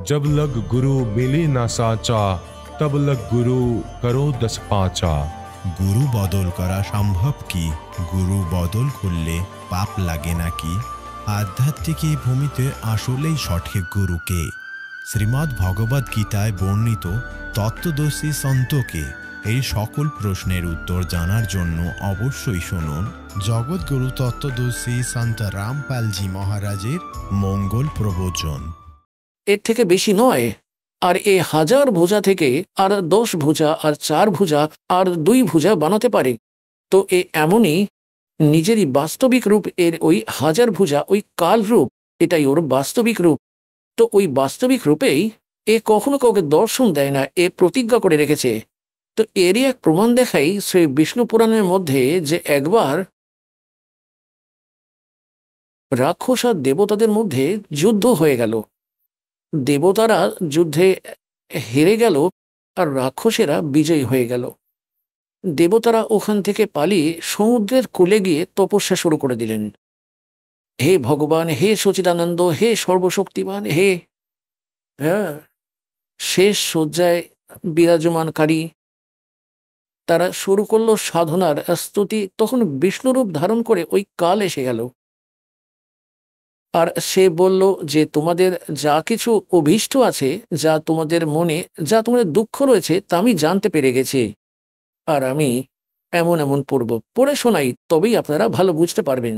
जब लग गुरु मिले ना साचा, तब लग गुरु करो 10 पाचा। গুরু বদল করা সম্ভব কি? গুরু বদল করলে পাপ লাগে নাকি? আধ্যাত্মিক এই ভূমিতে আসলেই সঠিক গুরুকে? শ্রীমদ্ ভগবদ গীতায় বর্ণিত তত্ত্বদর্শী সন্তকে? এই সকল প্রশ্নের উত্তর জানার জন্য অবশ্যই শুনুন জগৎগুরু তত্ত্বদর্শী সন্ত রামপালজি মহারাজের মঙ্গল প্রবচন। এর থেকে বেশি নয়। আর এ 1000 ভুজা থেকে আর 10 ভুজা আর 4 ভুজা আর 2 ভুজা বানাতে পারে। তো এ এমনই নিজেরই বাস্তবিক রূপ। এর ওই 1000 ভুজা, ওই কাল রূপ, এটাই ওর বাস্তবিক রূপ। তো ওই বাস্তবিক রূপেই এ কখনো কাউকে দর্শন দেয় না, এ প্রতিজ্ঞা করে রেখেছে। তো এরই এক প্রমাণ দেখাই শ্রী বিষ্ণু পুরাণের মধ্যে, যে একবার রাক্ষস আর দেবতাদের মধ্যে যুদ্ধ হয়ে গেল। দেবতারা যুদ্ধে হেরে গেল আর রাক্ষসেরা বিজয়ী হয়ে গেল। দেবতারা ওখান থেকে পালিয়ে সমুদ্রের কূলে গিয়ে তপস্যা শুরু করে দিলেন। হে ভগবান, হে সচিদানন্দ, হে সর্বশক্তিমান, হে হ্যাঁ শেষ শয্যায় বিরাজমানকারী, তারা শুরু করলো সাধনার স্তুতি। তখন বিষ্ণুরূপ ধারণ করে ওই কাল এসে গেল। আর সে বলল যে তোমাদের যা কিছু অভীষ্ট আছে, যা তোমাদের মনে, যা তোমাদের দুঃখ রয়েছে, তা আমি জানতে পেরে গেছি। আর আমি এমন এমন পড়ে শোনাই, তবেই আপনারা ভালো বুঝতে পারবেন।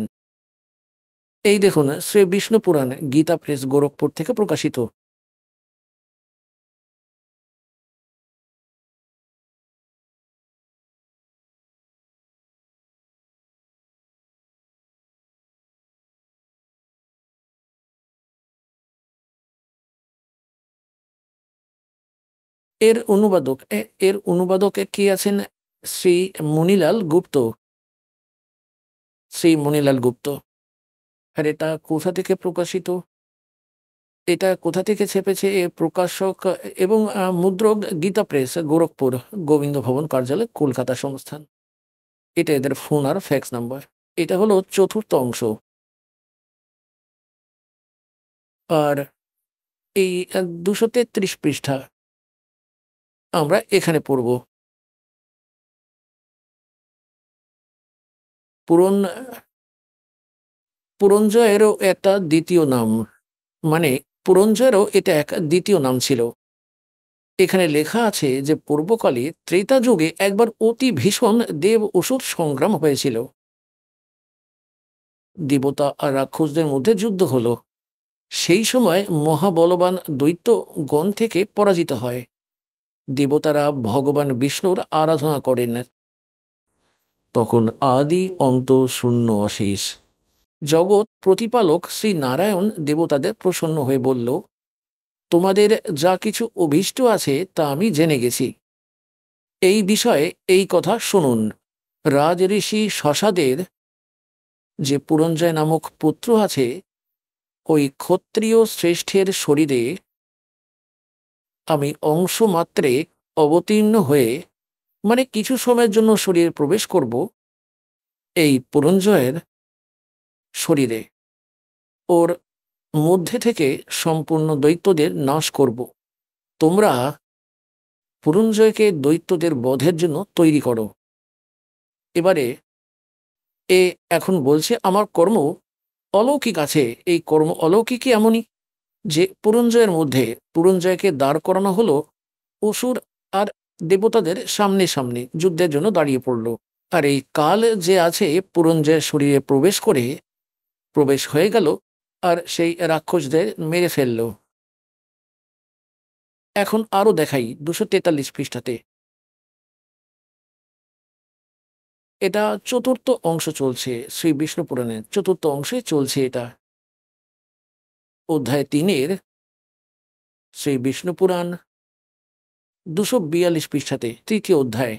এই দেখুন, শ্রী বিষ্ণু পুরাণ, গীতা প্রেস, গোরখপুর থেকে প্রকাশিত। এর অনুবাদক কি আছেন? শ্রী মণিলাল গুপ্ত। শ্রী মণিলাল গুপ্ত। আর এটা কোথা থেকে প্রকাশিত, এটা কোথা থেকে ছেপেছে? এ প্রকাশক এবং মুদ্রক গীতা প্রেস, গোরখপুর, গোবিন্দ ভবন কার্যালয়, কলকাতা সংস্থান। এটা এদের ফোন আর ফ্যাক্স নাম্বার। এটা হলো 4র্থ অংশ। আর এই 233 পৃষ্ঠা আমরা এখানে পড়ব। পুরঞ্জয়েরও একটা দ্বিতীয় নাম, মানে পুরঞ্জয়েরও এটা এক দ্বিতীয় নাম ছিল। এখানে লেখা আছে যে পূর্বকালে ত্রেতা যুগে একবার অতি ভীষণ দেব অসুর সংগ্রাম হয়েছিল। দেবতা আর রাক্ষসদের মধ্যে যুদ্ধ হলো। সেই সময় মহাবলবান দৈত্যগণ থেকে পরাজিত হয়। দেবতারা ভগবান বিষ্ণুর আরাধনা করেন। তখন আদি অন্ত শূন্য অশেষ জগৎ প্রতিপালক শ্রী নারায়ণ দেবতাদের প্রসন্ন হয়ে বলল, তোমাদের যা কিছু অভীষ্ট আছে তা আমি জেনে গেছি। এই বিষয়ে এই কথা শুনুন। রাজ ঋষি শশাদের যে পুরঞ্জয় নামক পুত্র আছে, ওই ক্ষত্রিয় শ্রেষ্ঠের শরীরে আমি অংশ মাত্রে অবতীর্ণ হয়ে, মানে কিছু সময়ের জন্য শরীরে প্রবেশ করব এই পুরঞ্জয়ের শরীরে। ওর মধ্যে থেকে সম্পূর্ণ দৈত্যদের নাশ করব। তোমরা পুরঞ্জয়কে দৈত্যদের বধের জন্য তৈরি করো। এবারে এ এখন বলছে, আমার কর্ম অলৌকিক আছে। এই কর্ম অলৌকিকই এমনই যে পুরঞ্জয়ের মধ্যে পুরঞ্জয়কে দাঁড় করানো হলো। অসুর আর দেবতাদের সামনে সামনে যুদ্ধের জন্য দাঁড়িয়ে পড়ল। আর এই কাল যে আছে পুরঞ্জয়ের শরীরে প্রবেশ হয়ে গেল আর সেই রাক্ষসদের মেরে ফেলল। এখন আরো দেখাই 243 পৃষ্ঠাতে। এটা 4র্থ অংশ চলছে, শ্রী বিষ্ণু পুরাণের 4র্থ অংশে চলছে এটা। অধ্যায় 3-এর শ্রী বিষ্ণু পুরাণ 242 পৃষ্ঠাতে 3য় অধ্যায়।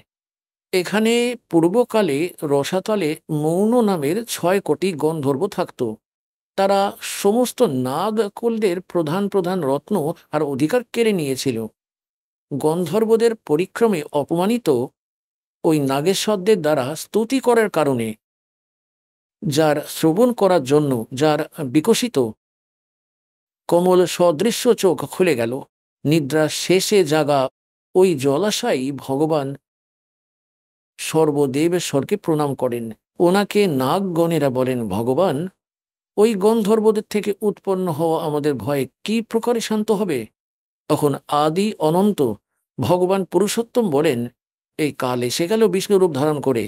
এখানে পূর্বকালে রসাতলে মৌন নামের 6 কোটি গন্ধর্ব থাকত। তারা সমস্ত নাগকুলদের প্রধান প্রধান রত্ন আর অধিকার কেড়ে নিয়েছিল। গন্ধর্বদের পরিক্রমে অপমানিত ওই নাগেশ্বরদের দ্বারা স্তুতি করার কারণে, যার শ্রবণ করার জন্য, যার বিকশিত কমল সদৃশ্য চোখ খুলে গেল। নিদ্রা শেষে জাগা ওই জলাশয়ী ভগবান সর্বদেবেশ্বরকে প্রণাম করেন। ওনাকে নাগগণেরা বলেন, ভগবান, ওই গন্ধর্বদের থেকে উৎপন্ন হওয়া আমাদের ভয় কি প্রকারে শান্ত হবে? তখন আদি অনন্ত ভগবান পুরুষোত্তম বলেন, এই কাল এসে গেল বিষ্ণুরূপ ধারণ করে।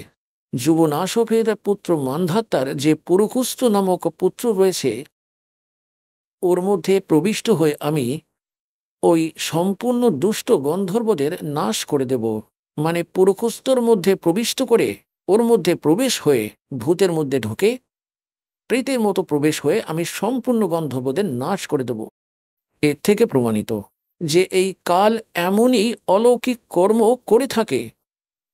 যুবনাশফের পুত্র মান্ধাত্তার যে পুরুকুস্থ নামক পুত্র রয়েছে, ওর মধ্যে প্রবিষ্ট হয়ে আমি ওই সম্পূর্ণ দুষ্ট গন্ধর্বদের নাশ করে দেব। মানে পুরুকুস্থর মধ্যে প্রবিষ্ট করে, ওর মধ্যে প্রবেশ হয়ে, ভূতের মধ্যে ঢুকে প্রেতের মতো প্রবেশ হয়ে আমি সম্পূর্ণ গন্ধর্বদের নাশ করে দেব। এর থেকে প্রমাণিত যে এই কাল এমনই অলৌকিক কর্ম করে থাকে।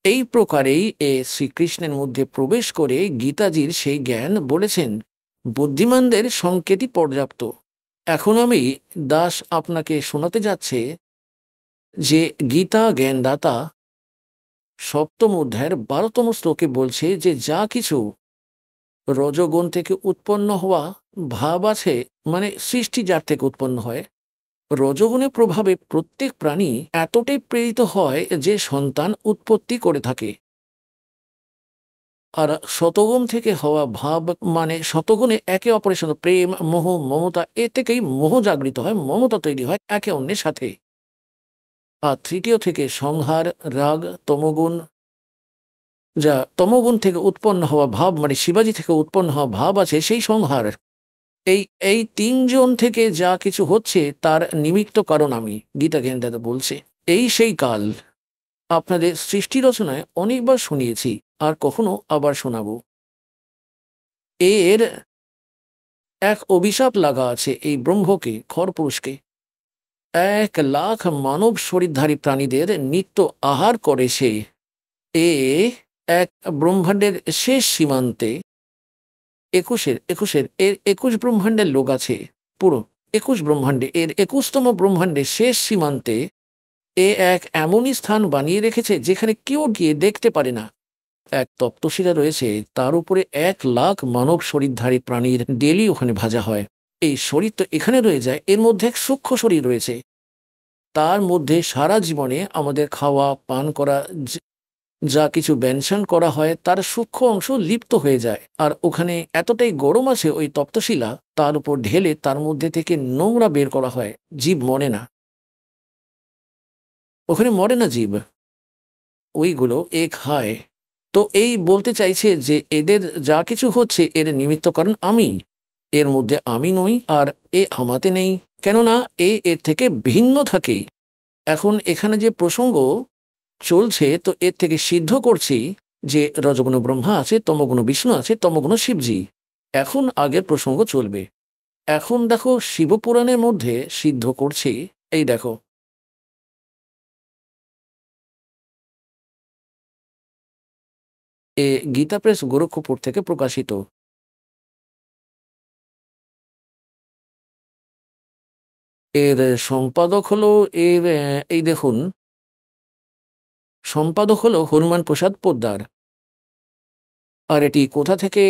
এই প্রকারেই শ্রীকৃষ্ণের মধ্যে প্রবেশ করে গীতাজির সেই জ্ঞান বলেছেন, বুদ্ধিমানদের সংকেতই পর্যাপ্ত। এখন আমি দাস আপনাকে শোনাতে যাচ্ছে যে গীতা জ্ঞানদাতা সপ্তম অধ্যায়ের 12তম শ্লোকে বলছে যে যা কিছু রজগুণ থেকে উৎপন্ন হওয়া ভাব আছে, মানে সৃষ্টি যার থেকে উৎপন্ন হয়, রজগুণের প্রভাবে প্রত্যেক প্রাণী এতটাই প্রেরিত হয় যে সন্তান উৎপত্তি করে থাকে। আর শতগুণ থেকে হওয়া ভাব, মানে শতগুণে একে অপরের সাথে প্রেম, মোহ, মমতা, এ থেকেই মোহ জাগৃত হয়, মমতা তৈরি হয় একে অন্যের সাথে। আর তৃতীয় থেকে সংহার, রাগ, তমগুণ, যা তমগুণ থেকে উৎপন্ন হওয়া ভাব, মানে শিবাজি থেকে উৎপন্ন হওয়া ভাব আছে, সেই সংহার। এই তিনজন থেকে যা কিছু হচ্ছে তার নিমিত্ত কারণ আমি, গীতা জ্ঞানদাতা বলছে। এই সেই কাল আপনাদের সৃষ্টি রচনায় অনেকবার শুনিয়েছি, আর কখনো আবার শোনাবো। এর এক অভিশাপ লাগা আছে এই ব্রহ্মকে, খরপুরুষকে। 1,00,000 মানব শরীরধারী প্রাণীদের নিত্য আহার করে সে। এক ব্রহ্মাণ্ডের শেষ সীমান্তে 21 ব্রহ্মাণ্ডের লোক আছে। পুরো 21 ব্রহ্মাণ্ডে, এর 21তম ব্রহ্মাণ্ডের শেষ সীমান্তে এক এমনই স্থান বানিয়ে রেখেছে যেখানে কেউ গিয়ে দেখতে পারে না। এক তপ্তশিলা রয়েছে, তার উপরে 1,00,000 মানব শরীরধারী প্রাণীর ডেলি ওখানে ভাজা হয়। এই শরীর তো এখানে রয়ে যায়, এর মধ্যে এক সূক্ষ্ম শরীর রয়েছে, তার মধ্যে সারা জীবনে আমাদের খাওয়া পান করা যা কিছু ব্যঞ্জন করা হয় তার সূক্ষ্ম অংশ লিপ্ত হয়ে যায়। আর ওখানে এতটাই গরম আছে ওই তপ্তশিলা, তার উপর ঢেলে তার মধ্যে থেকে নোংরা বের করা হয়। জীব মরে না, ওখানে মরে না জীব, ওইগুলো খায়। তো এই বলতে চাইছে যে এদের যা কিছু হচ্ছে এর নিমিত্ত কারণ আমি, এর মধ্যে আমি নই, আর আমাতে নেই, কেননা এর থেকে ভিন্ন থাকে। এখন এখানে যে প্রসঙ্গ চলছে, তো এর থেকে সিদ্ধ করছি যে রজগুণ ব্রহ্মা আছে, তমগুণ বিষ্ণু আছে, তমগুণ শিবজি। এখন আগের প্রসঙ্গ চলবে। এখন দেখো শিবপুরাণের মধ্যে সিদ্ধ করছি। এই দেখো, গীতা প্রেস গোরক্ষপুর থেকে প্রকাশিত। এর সম্পাদক হলো এই দেখুন, সম্পাদক হলো হনুমান প্রসাদ পোদ্দার। আর এটি কোথা থেকে?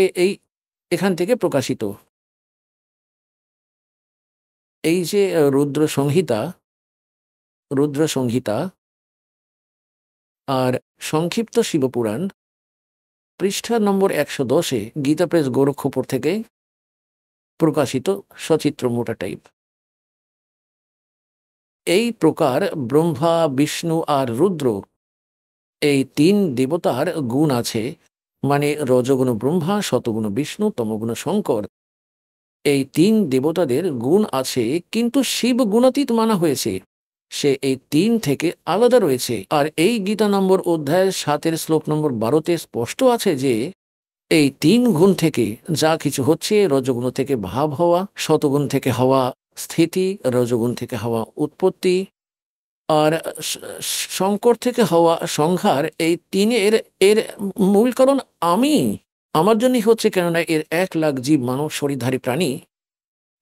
এখান থেকে প্রকাশিত। এই যে রুদ্র সংহিতা আর সংক্ষিপ্ত শিবপুরাণ, পৃষ্ঠা নম্বর 110-এ গীতা প্রেস গোরক্ষপুর থেকে প্রকাশিত, সচিত্র মোটা টাইপ। এই প্রকার ব্রহ্মা, বিষ্ণু আর রুদ্র, এই 3 দেবতার গুণ আছে, মানে রজগুণ ব্রহ্মা, শতগুণ বিষ্ণু, তমগুণ শঙ্কর। এই 3 দেবতাদের গুণ আছে, কিন্তু শিব গুণাতীত মানা হয়েছে, সে এই 3 থেকে আলাদা রয়েছে। আর এই গীতা নম্বর অধ্যায়ের 7-এর শ্লোক নম্বর 12-তে স্পষ্ট আছে যে এই 3 গুণ থেকে যা কিছু হচ্ছে, রজগুণ থেকে ভাব হওয়া, শতগুণ থেকে হওয়া স্থিতি, রজগুণ থেকে হওয়া উৎপত্তি, আর শঙ্কর থেকে হওয়া সংহার, এই 3-এর মূল কারণ আমি, আমার জন্যই হচ্ছে, কেননা এর 1,00,000 জীব মানব শরীরধারী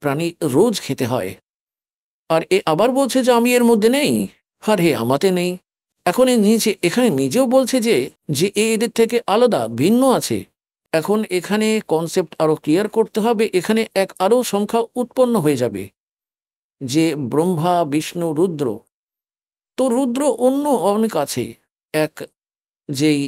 প্রাণী রোজ খেতে হয়। আর আবার বলছে যে আমি এর মধ্যে নেই, আর আমাতে নেই। এখন এখানে নিজেও বলছে যে এদের থেকে আলাদা, ভিন্ন আছে। এখন এখানে কনসেপ্ট আরো ক্লিয়ার করতে হবে, এখানে আরো সংখ্যা উৎপন্ন হয়ে যাবে। যে ব্রহ্মা বিষ্ণু রুদ্র, তো রুদ্র অন্য অনেক আছে। এক যেই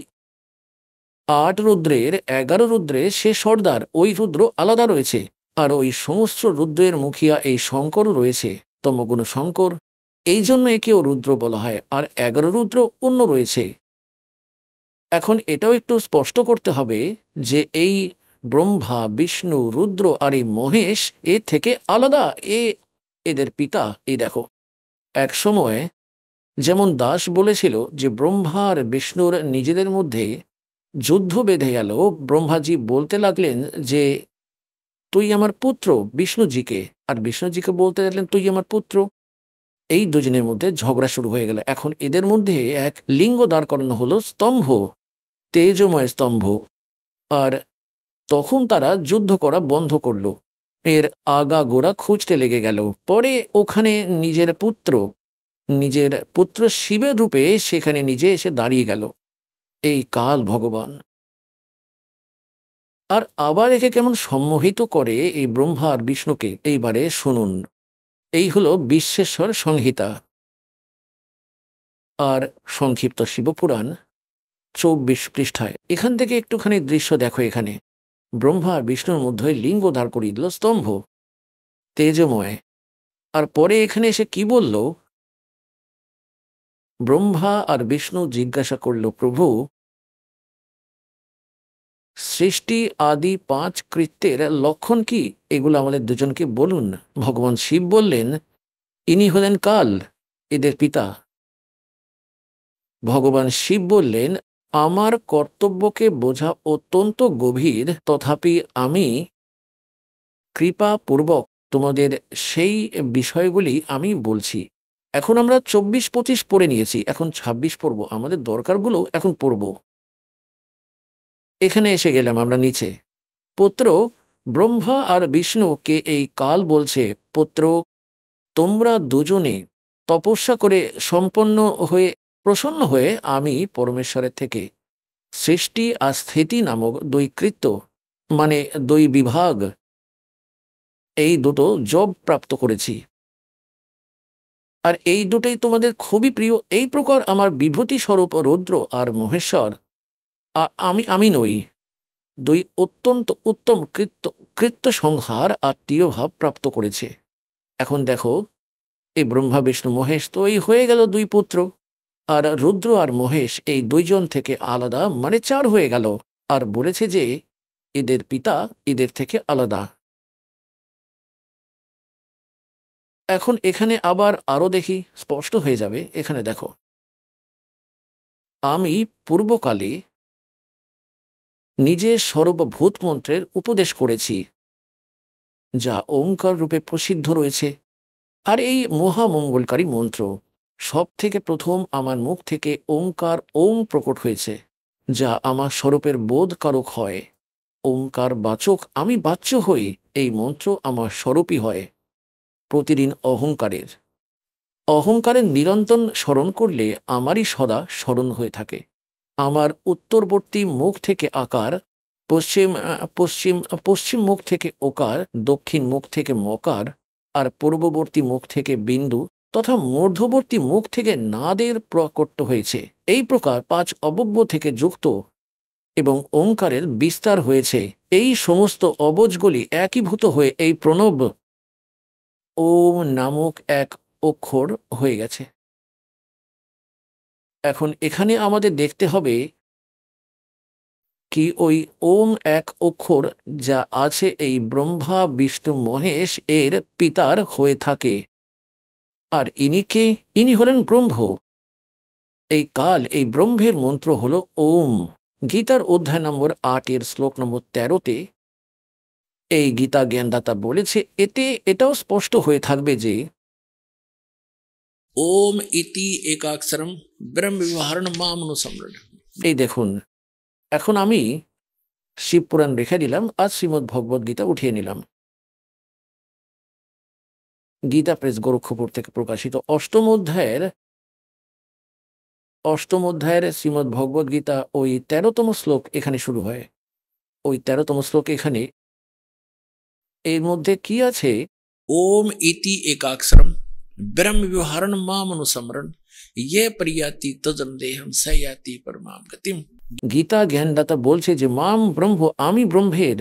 8 রুদ্রের 11 রুদ্রের সে সর্দার, ওই রুদ্র আলাদা রয়েছে। আর ওই সমস্ত রুদ্রের মুখিয়া এই শঙ্করও রয়েছে, তমগুণ শঙ্কর। এই জন্য একেও রুদ্র বলা হয়। আর 11 রুদ্র অন্য রয়েছে। এখন এটাও একটু স্পষ্ট করতে হবে যে এই ব্রহ্মা বিষ্ণু রুদ্র আর এই মহেশ এর থেকে আলাদা। এদের পিতা। এই দেখো, এক সময় যেমন দাস বলেছিল যে ব্রহ্মা আর বিষ্ণুর নিজেদের মধ্যে যুদ্ধ বেঁধে গেল, ব্রহ্মাজি বলতে লাগলেন যে তুই আমার পুত্র বিষ্ণুজিকে, আর বিষ্ণুজিকে বলতে লাগলেন তুই আমার পুত্র। এই দুজনের মধ্যে ঝগড়া শুরু হয়ে গেল। এখন এদের মধ্যে এক লিঙ্গ দাঁড় করানো হলো, স্তম্ভ, তেজময় স্তম্ভ। আর তখন তারা যুদ্ধ করা বন্ধ করলো। এর আগা গোড়া খুঁজতে লেগে গেল। পরে ওখানে নিজের পুত্র শিবের রূপে সেখানে নিজে এসে দাঁড়িয়ে গেল এই কাল ভগবান। আর আবার একে কেমন সম্মোহিত করে এই ব্রহ্মা আর বিষ্ণুকে, এইবারে শুনুন। এই হলো বিশ্বেশ্বর সংহিতা আর সংক্ষিপ্ত শিবপুরাণ 24 পৃষ্ঠায়। এখান থেকে একটুখানি দৃশ্য দেখো। এখানে ব্রহ্মা আর বিষ্ণুর মধ্যে লিঙ্গ দাঁড় করিয়ে দিল, স্তম্ভ তেজময়। আর পরে এখানে এসে কি বলল, ব্রহ্মা আর বিষ্ণু জিজ্ঞাসা করল, প্রভু সৃষ্টি আদি 5 কৃত্যের লক্ষণ কি, এগুলো আমাদের দুজনকে বলুন। ভগবান শিব বললেন, ইনি হলেন কাল, এদের পিতা। ভগবান শিব বললেন, আমার কর্তব্যকে বোঝা অত্যন্ত গভীর, তথাপি আমি কৃপাপূর্বক তোমাদের সেই বিষয়গুলি আমি বলছি। এখন আমরা 24-25 পড়ে নিয়েছি, এখন 26 পড়ব। আমাদের দরকারগুলো এখন পড়ব। এখানে এসে গেলাম আমরা নিচে। পুত্র, ব্রহ্মা আর বিষ্ণুকে এই কাল বলছে, পুত্র তোমরা দুজনে তপস্যা করে সম্পন্ন হয়ে প্রসন্ন হয়ে আমি পরমেশ্বরের থেকে সৃষ্টি আর স্থিতি নামক 2 কৃত্য, মানে 2 বিভাগ, এই দুটো জব প্রাপ্ত করেছি। আর এই দুটোই তোমাদের খুবই প্রিয়। এই প্রকার আমার বিভূতি স্বরূপ রুদ্র আর মহেশ্বর আমি নই, 2 অত্যন্ত উত্তম কৃত্য সংহার আর তীরভাব প্রাপ্ত করেছে। এখন দেখো, এই ব্রহ্মা বিষ্ণু মহেশ তো এই হয়ে গেল 2 পুত্র। আর রুদ্র আর মহেশ এই 2 জন থেকে আলাদা, মানে 4 হয়ে গেল। আর বলেছে যে এদের পিতা এদের থেকে আলাদা। এখন এখানে আবার আরো দেখি, স্পষ্ট হয়ে যাবে। এখানে দেখো, আমি পূর্বকালে নিজে সর্বভূত মন্ত্রের উপদেশ করেছি, যা ওঙ্কার রূপে প্রসিদ্ধ রয়েছে। আর এই মহামঙ্গলকারী মন্ত্র সব থেকে প্রথম আমার মুখ থেকে ওঙ্কার ওম প্রকট হয়েছে, যা আমার স্বরূপের বোধকারক হয়। ওঙ্কার বাচক আমি বাচ্য হই, এই মন্ত্র আমার স্বরূপই হয়। প্রতিদিন অহংকারের নিরন্তর স্মরণ করলে আমারই সদা স্মরণ হয়ে থাকে। আমার উত্তরবর্তী মুখ থেকে আকার, পশ্চিম পশ্চিম পশ্চিম মুখ থেকে ওকার, দক্ষিণ মুখ থেকে মকার, আর পূর্ববর্তী মুখ থেকে বিন্দু তথা মধ্যবর্তী মুখ থেকে নাদের প্রকট হয়েছে। এই প্রকার 5 অবয়ব থেকে যুক্ত এবং ওঙ্কারের বিস্তার হয়েছে। এই সমস্ত অবজগুলি একীভূত হয়ে এই প্রণব ওম নামক এক অক্ষর হয়ে গেছে। এখন এখানে আমাদের দেখতে হবে কি, ওই ওম এক অক্ষর যা আছে এই ব্রহ্মা বিষ্ণু মহেশ এর পিতার হয়ে থাকে। আর ইনি হলেন ব্রহ্ম। এই কাল, এই ব্রহ্মের মন্ত্র হলো ওম। গীতার অধ্যায় নম্বর 8 এর শ্লোক নম্বর 13-তে এই গীতা জ্ঞানদাতা বলেছে, এটাও স্পষ্ট হয়ে থাকবে যে ওম ইতি একাক্ষরম ব্রহ্ম বিবহারণ মামনুসম্রাট। এই দেখুন, এখন আমি শিবপুরাণ রেখে দিলাম, আজ শ্রীমদ্ ভগবদ গীতা উঠিয়ে নিলাম। গীতা প্রেস গোরক্ষপুর থেকে প্রকাশিত অষ্টম অধ্যায়ের শ্রীমদ্ ভগবদ গীতা ওই 13তম শ্লোক এখানে শুরু হয়। ওই 13তম শ্লোক এখানে, এর মধ্যে কি আছে ओम इति एकाक्षरम ब्रह्म व्यवहारण मामनुसमरण ये प्रियाति तजन्देहम सयाति परमाम गतिम। गीता জ্ঞানদাতা বলছে যে মাম ব্রহ্ম, আমি ব্রহ্মের।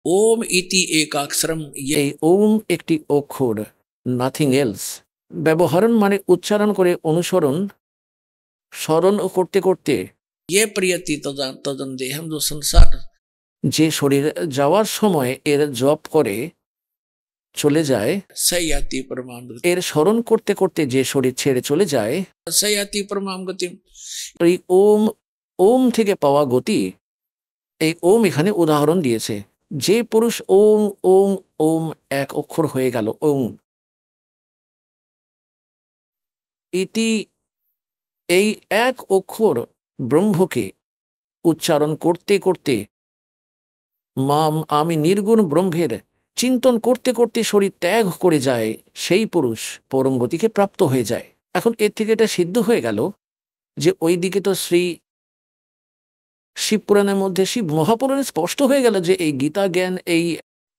ওম ইতি একাক্ষরম, এই ওম একটি অক্ষর, নাথিং এলস। ব্যবহারণ মানে উচ্চারণ করে, অনুসরণ, স্মরণ করতে করতে। ये प्रियति तजन्देहम, जो संसार, যে শরীর যাওয়ার সময় এর জপ করে চলে যায়, সয়াতি পরমাম, এর স্মরণ করতে করতে যে শরীর ছেড়ে চলে যায়, সয়াতি পরমাম গতিম। এই ওম, ওম থেকে পাওয়া গতি, এই ওম এখানে উদাহরণ দিয়েছে। যে পুরুষ ওম ওম ওম এক অক্ষর হয়ে গেল ওম, ইতি এই এক অক্ষর ব্রহ্মকে উচ্চারণ করতে করতে, মাম আমি নির্গুণ ব্রহ্মের চিন্তন করতে করতে শরীর ত্যাগ করে যায়, সেই পুরুষ পরম গতিকে প্রাপ্ত হয়ে যায়। এখন এর থেকে এটা সিদ্ধ হয়ে গেল যে ওই দিকে তো শিবপুরাণের মধ্যে, শিব মহাপুরাণে স্পষ্ট হয়ে গেল যে এই গীতা জ্ঞান, এই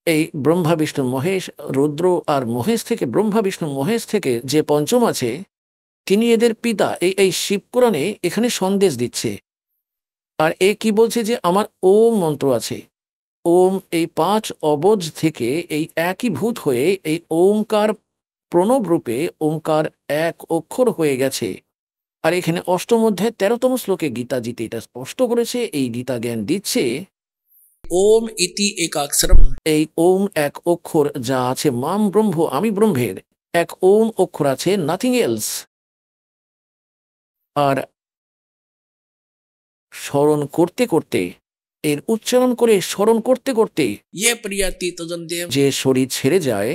এই ব্রহ্মা বিষ্ণু মহেশ, রুদ্র আর মহেশ থেকে, ব্রহ্মা বিষ্ণু মহেশ থেকে যে পঞ্চম আছে তিনি এদের পিতা। এই শিবপুরাণে এখানে সন্দেশ দিচ্ছে। আর এ কি বলছে যে আমার ওম মন্ত্র আছে, ওম এই 5 অবজ থেকে এই একই ভূত হয়ে এই ওমকার প্রণব রূপে ওমকার এক অক্ষর হয়ে গেছে। আর এখানে অষ্টম অধ্যায় 13তম শ্লোকে গীতাজিতে এটা স্পষ্ট করেছে, এই গীতা জ্ঞান দিচ্ছে ওম ইতি একাক্ষরম, এই ওম এক অক্ষর যা আছে মাম ব্রহ্ম, আমি ব্রহ্মের, এক ওম অক্ষর আছে, নাথিং এলস। আর স্মরণ করতে করতে, এর উচ্চারণ করে স্মরণ করতে করতে, ইয়ে প্রিয়াতি তজন্দেহম, যে শরীর ছেড়ে যায়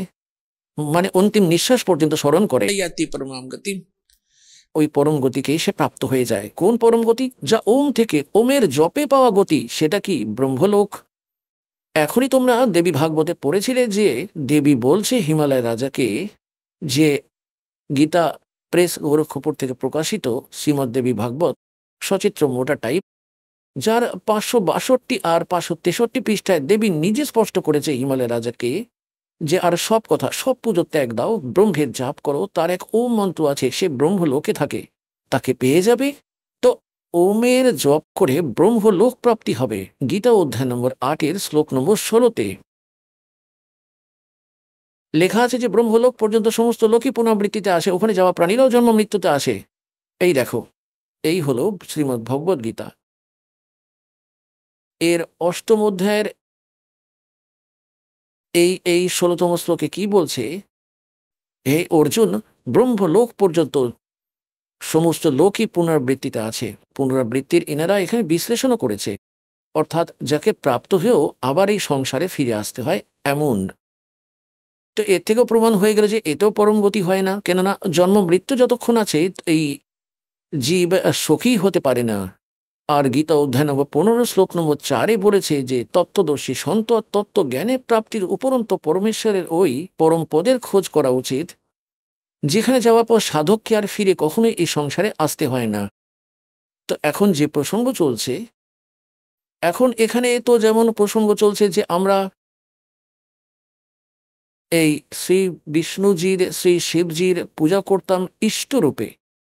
মানে অন্তিম নিঃশ্বাস পর্যন্ত স্মরণ করে, ইয়াতি পরমাম গতিম, ওই পরম গতিকে সে প্রাপ্ত হয়ে যায়। কোন পরম গতি? যা ওম থেকে, ওমের জপে পাওয়া গতি, সেটা কি ব্রহ্মলোক। এখনই তোমরা দেবী ভাগবতে পড়েছিলে যে দেবী বলছে হিমালয় রাজাকে, যে গীতা প্রেস গোরক্ষপুর থেকে প্রকাশিত শ্রীমদ দেবী ভাগবত, সচিত্র মোটা টাইপ, যার 562 আর 563 পৃষ্ঠায় দেবী নিজে স্পষ্ট করেছে হিমালয় রাজাকে যে আর সব কথা, সব পুজো ত্যাগ দাও, ব্রহ্মের জাপ করো, তার এক ওম মন্ত্র আছে, সে ব্রহ্মলোকে থাকে, তাকে পেয়ে যাবে। তো ওমের জপ করে ব্রহ্মলোক প্রাপ্তি হবে। গীতা অধ্যায় নম্বর 8 শ্লোক নম্বর 16-তে লেখা আছে যে ব্রহ্মলোক পর্যন্ত সমস্ত লোকই পুনরাবৃত্তিতে আসে, ওখানে যাওয়া প্রাণীরাও জন্ম মৃত্যুতে আসে। এই দেখো, এই হলো শ্রীমদ্ ভগবদ গীতা। এর অষ্টম অধ্যায়ের এই 16তম শ্লোকে কি বলছে? হে অর্জুন, ব্রহ্মলোক পর্যন্ত সমস্ত লোকই পুনরাবৃত্তিতে আছে। পুনরাবৃত্তির এনারা এখানে বিশ্লেষণও করেছে, অর্থাৎ যাকে প্রাপ্ত হয়েও আবার এই সংসারে ফিরে আসতে হয় এমন। তো এর থেকেও প্রমাণ হয়ে গেল যে এতেও পরম গতি হয় না, কেননা জন্ম মৃত্যু যতক্ষণ আছে এই জীব সুখী হতে পারে না। আর গীতা অধ্যায় নম্বর 15 শ্লোক নম্বর 4 বলেছে যে তত্ত্বদর্শী সন্ত আর তত্ত্ব জ্ঞানের প্রাপ্তির উপরন্ত পরমেশ্বরের ওই পরম পদের খোঁজ করা উচিত, যেখানে যাওয়ার পর সাধককে আর ফিরে কখনোই এই সংসারে আসতে হয় না। তো এখন যে প্রসঙ্গ চলছে, এখন এখানে তো যেমন প্রসঙ্গ চলছে যে আমরা এই শ্রী বিষ্ণুজির, শ্রী শিবজির পূজা করতাম ইষ্টরূপে।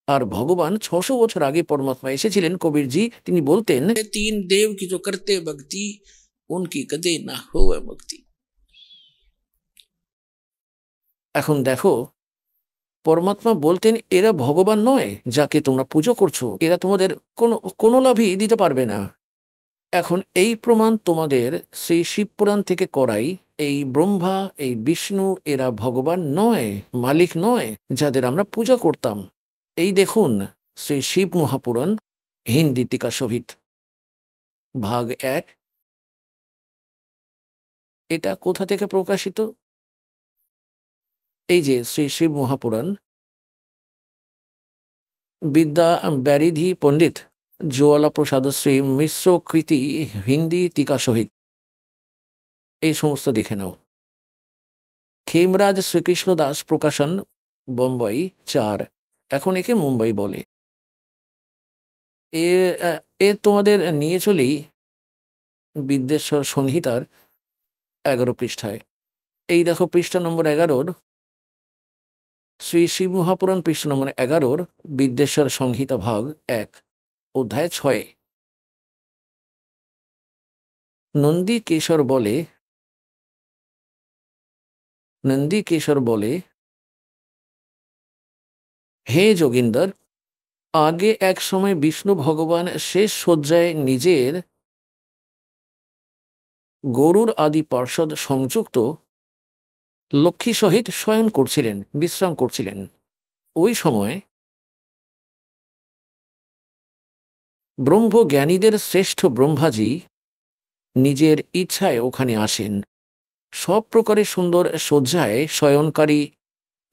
আর ভগবান 600 বছর আগে পরমাত্মা এসেছিলেন, কবিরজি তিনি বলতেন, 3 দেব কি जो करते भक्ति उनकी कदे ना होवे मुक्ति। এখন দেখো, পরমাত্মা বলতেন এরা ভগবান নয় যাকে তোমরা পুজো করছো, এরা তোমাদের কোনো লাভই দিতে পারবে না। এখন এই প্রমাণ তোমাদের সেই শিবপুরাণ থেকে করাই, এই ব্রহ্মা, এই বিষ্ণু এরা ভগবান নয়, মালিক নয়, যাদের আমরা পূজা করতাম। এই দেখুন শ্রী শিব মহাপুরাণ, হিন্দি টিকা সহিত, ভাগ 1। এটা কোথা থেকে প্রকাশিত? এই যে শ্রী শিব মহাপুরাণ, বিদ্যা ব্যারিধি পণ্ডিত জ্বালা প্রসাদ শ্রী মিশ্র কৃতি, হিন্দি টিকা সহিত। এই সমস্ত দেখে নাও। খেমরাজ শ্রীকৃষ্ণ দাস প্রকাশন, বোম্বাই 4। এখন একে মুম্বাই বলে। এ তোমাদের নিয়ে চলি বিদ্যেশ্বর সংহিতার 11 পৃষ্ঠায়। এই দেখো পৃষ্ঠা নম্বর 11, শ্রী শিব মহাপুরাণ পৃষ্ঠা নম্বর 11, বিদ্যেশ্বর সংহিতা ভাগ 1, অধ্যায় 6। নন্দীকেশর বলে, হে যোগিন্দর, আগে এক সময় বিষ্ণু ভগবান শেষ শয্যায় নিজের গরুর আদি পার্ষদ সংযুক্ত লক্ষ্মী সহিত শয়ন করছিলেন, বিশ্রাম করছিলেন। ওই সময় ব্রহ্মজ্ঞানীদের শ্রেষ্ঠ ব্রহ্মাজি নিজের ইচ্ছায় ওখানে আসেন। সব প্রকারে সুন্দর শয্যায় শয়নকারী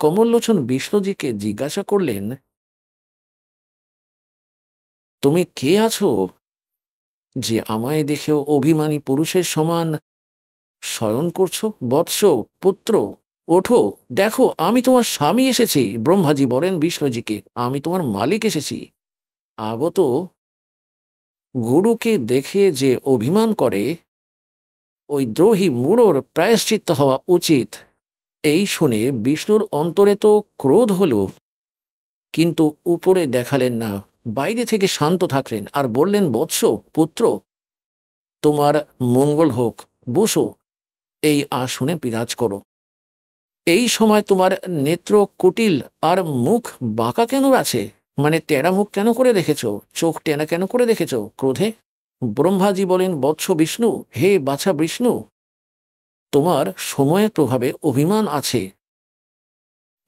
কমললোচন বিষ্ণুজিকে জিজ্ঞাসা করলেন, তুমি কে আছো যে আমায় দেখেও অভিমানী পুরুষের সমান শয়ন করছো? বৎস, পুত্র, ওঠো, দেখো আমি তোমার স্বামী এসেছি। ব্রহ্মাজি বলেন বিষ্ণুজিকে, আমি তোমার মালিক এসেছি। আগত গুরুকে দেখে যে অভিমান করে, ওই দ্রোহী মূঢ়র প্রায়শ্চিত্ত হওয়া উচিত। এই শুনে বিষ্ণুর অন্তরে তো ক্রোধ হলো, কিন্তু উপরে দেখালেন না, বাইরে থেকে শান্ত থাকলেন আর বললেন, বৎস, পুত্র, তোমার মঙ্গল হোক, বসো, এই আসনে বিরাজ করো। এই সময় তোমার নেত্র কুটিল আর মুখ বাঁকা কেন আছে? মানে টেরা মুখ কেন করে রেখেছো? চোখ টেনা কেন করে রেখেছো ক্রোধে? ব্রহ্মাজি বলেন, বৎস বিষ্ণু, হে বাছা বিষ্ণু, তোমার সময়ের প্রভাবে অভিমান আছে।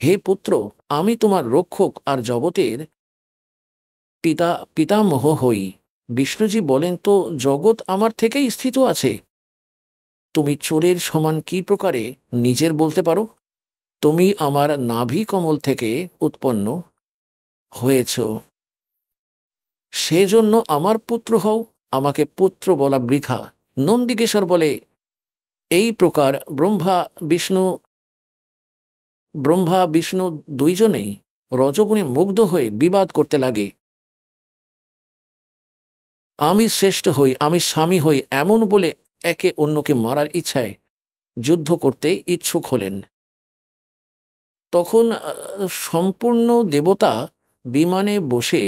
হে পুত্র, আমি তোমার রক্ষক আর জগতের পিতামহ হই। বিষ্ণুজি বলেন, তো জগৎ আমার থেকেই স্থিত আছে। তুমি চোরের সমান কি প্রকারে নিজের বলতে পারো? তুমি আমার নাভি কমল থেকে উৎপন্ন হয়েছ, সেজন্য আমার পুত্র হও। আমাকে পুত্র বলা বৃথা। নন্দিকেশ্বর বলে, এই প্রকার ব্রহ্মা বিষ্ণু দুইজনেই রজগুণে মুগ্ধ হয়ে বিবাদ করতে লাগে। আমি শ্রেষ্ঠ হই, আমি স্বামী হই, এমন বলে একে অন্যকে মারার ইচ্ছায় যুদ্ধ করতে ইচ্ছুক হলেন। তখন সম্পূর্ণ দেবতা বিমানে বসে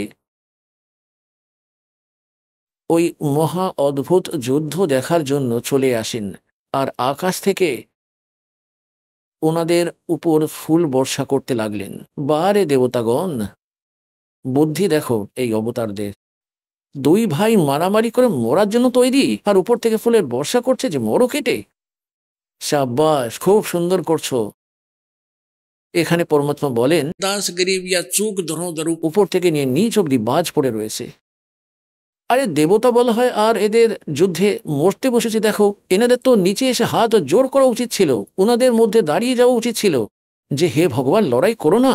ওই মহা অদ্ভুত যুদ্ধ দেখার জন্য চলে আসেন, আর আকাশ থেকে ওনাদের উপর ফুল বর্ষা করতে লাগলেন। বারে দেবতাগণ, বুদ্ধি দেখো এই অবতারদের। দুই ভাই মারামারি করে মরার জন্য তৈরি, আর উপর থেকে ফুলের বর্ষা করছে যে মরো কেটে। সাব্বাস, খুব সুন্দর করছো। এখানে পরমাত্মা বলেন, দাস গরিব ইয়া চুক ধরু উপর থেকে নিয়ে নিচ অব্দি বাজ পড়ে রয়েছে। আরে দেবতা বলা হয় আর এদের যুদ্ধে মরতে বসেছে দেখো। এনাদের তো নিচে এসে হাত জোর করা উচিত ছিল, ওনাদের মধ্যে দাঁড়িয়ে যাওয়া উচিত ছিল যে হে ভগবান, লড়াই করো না।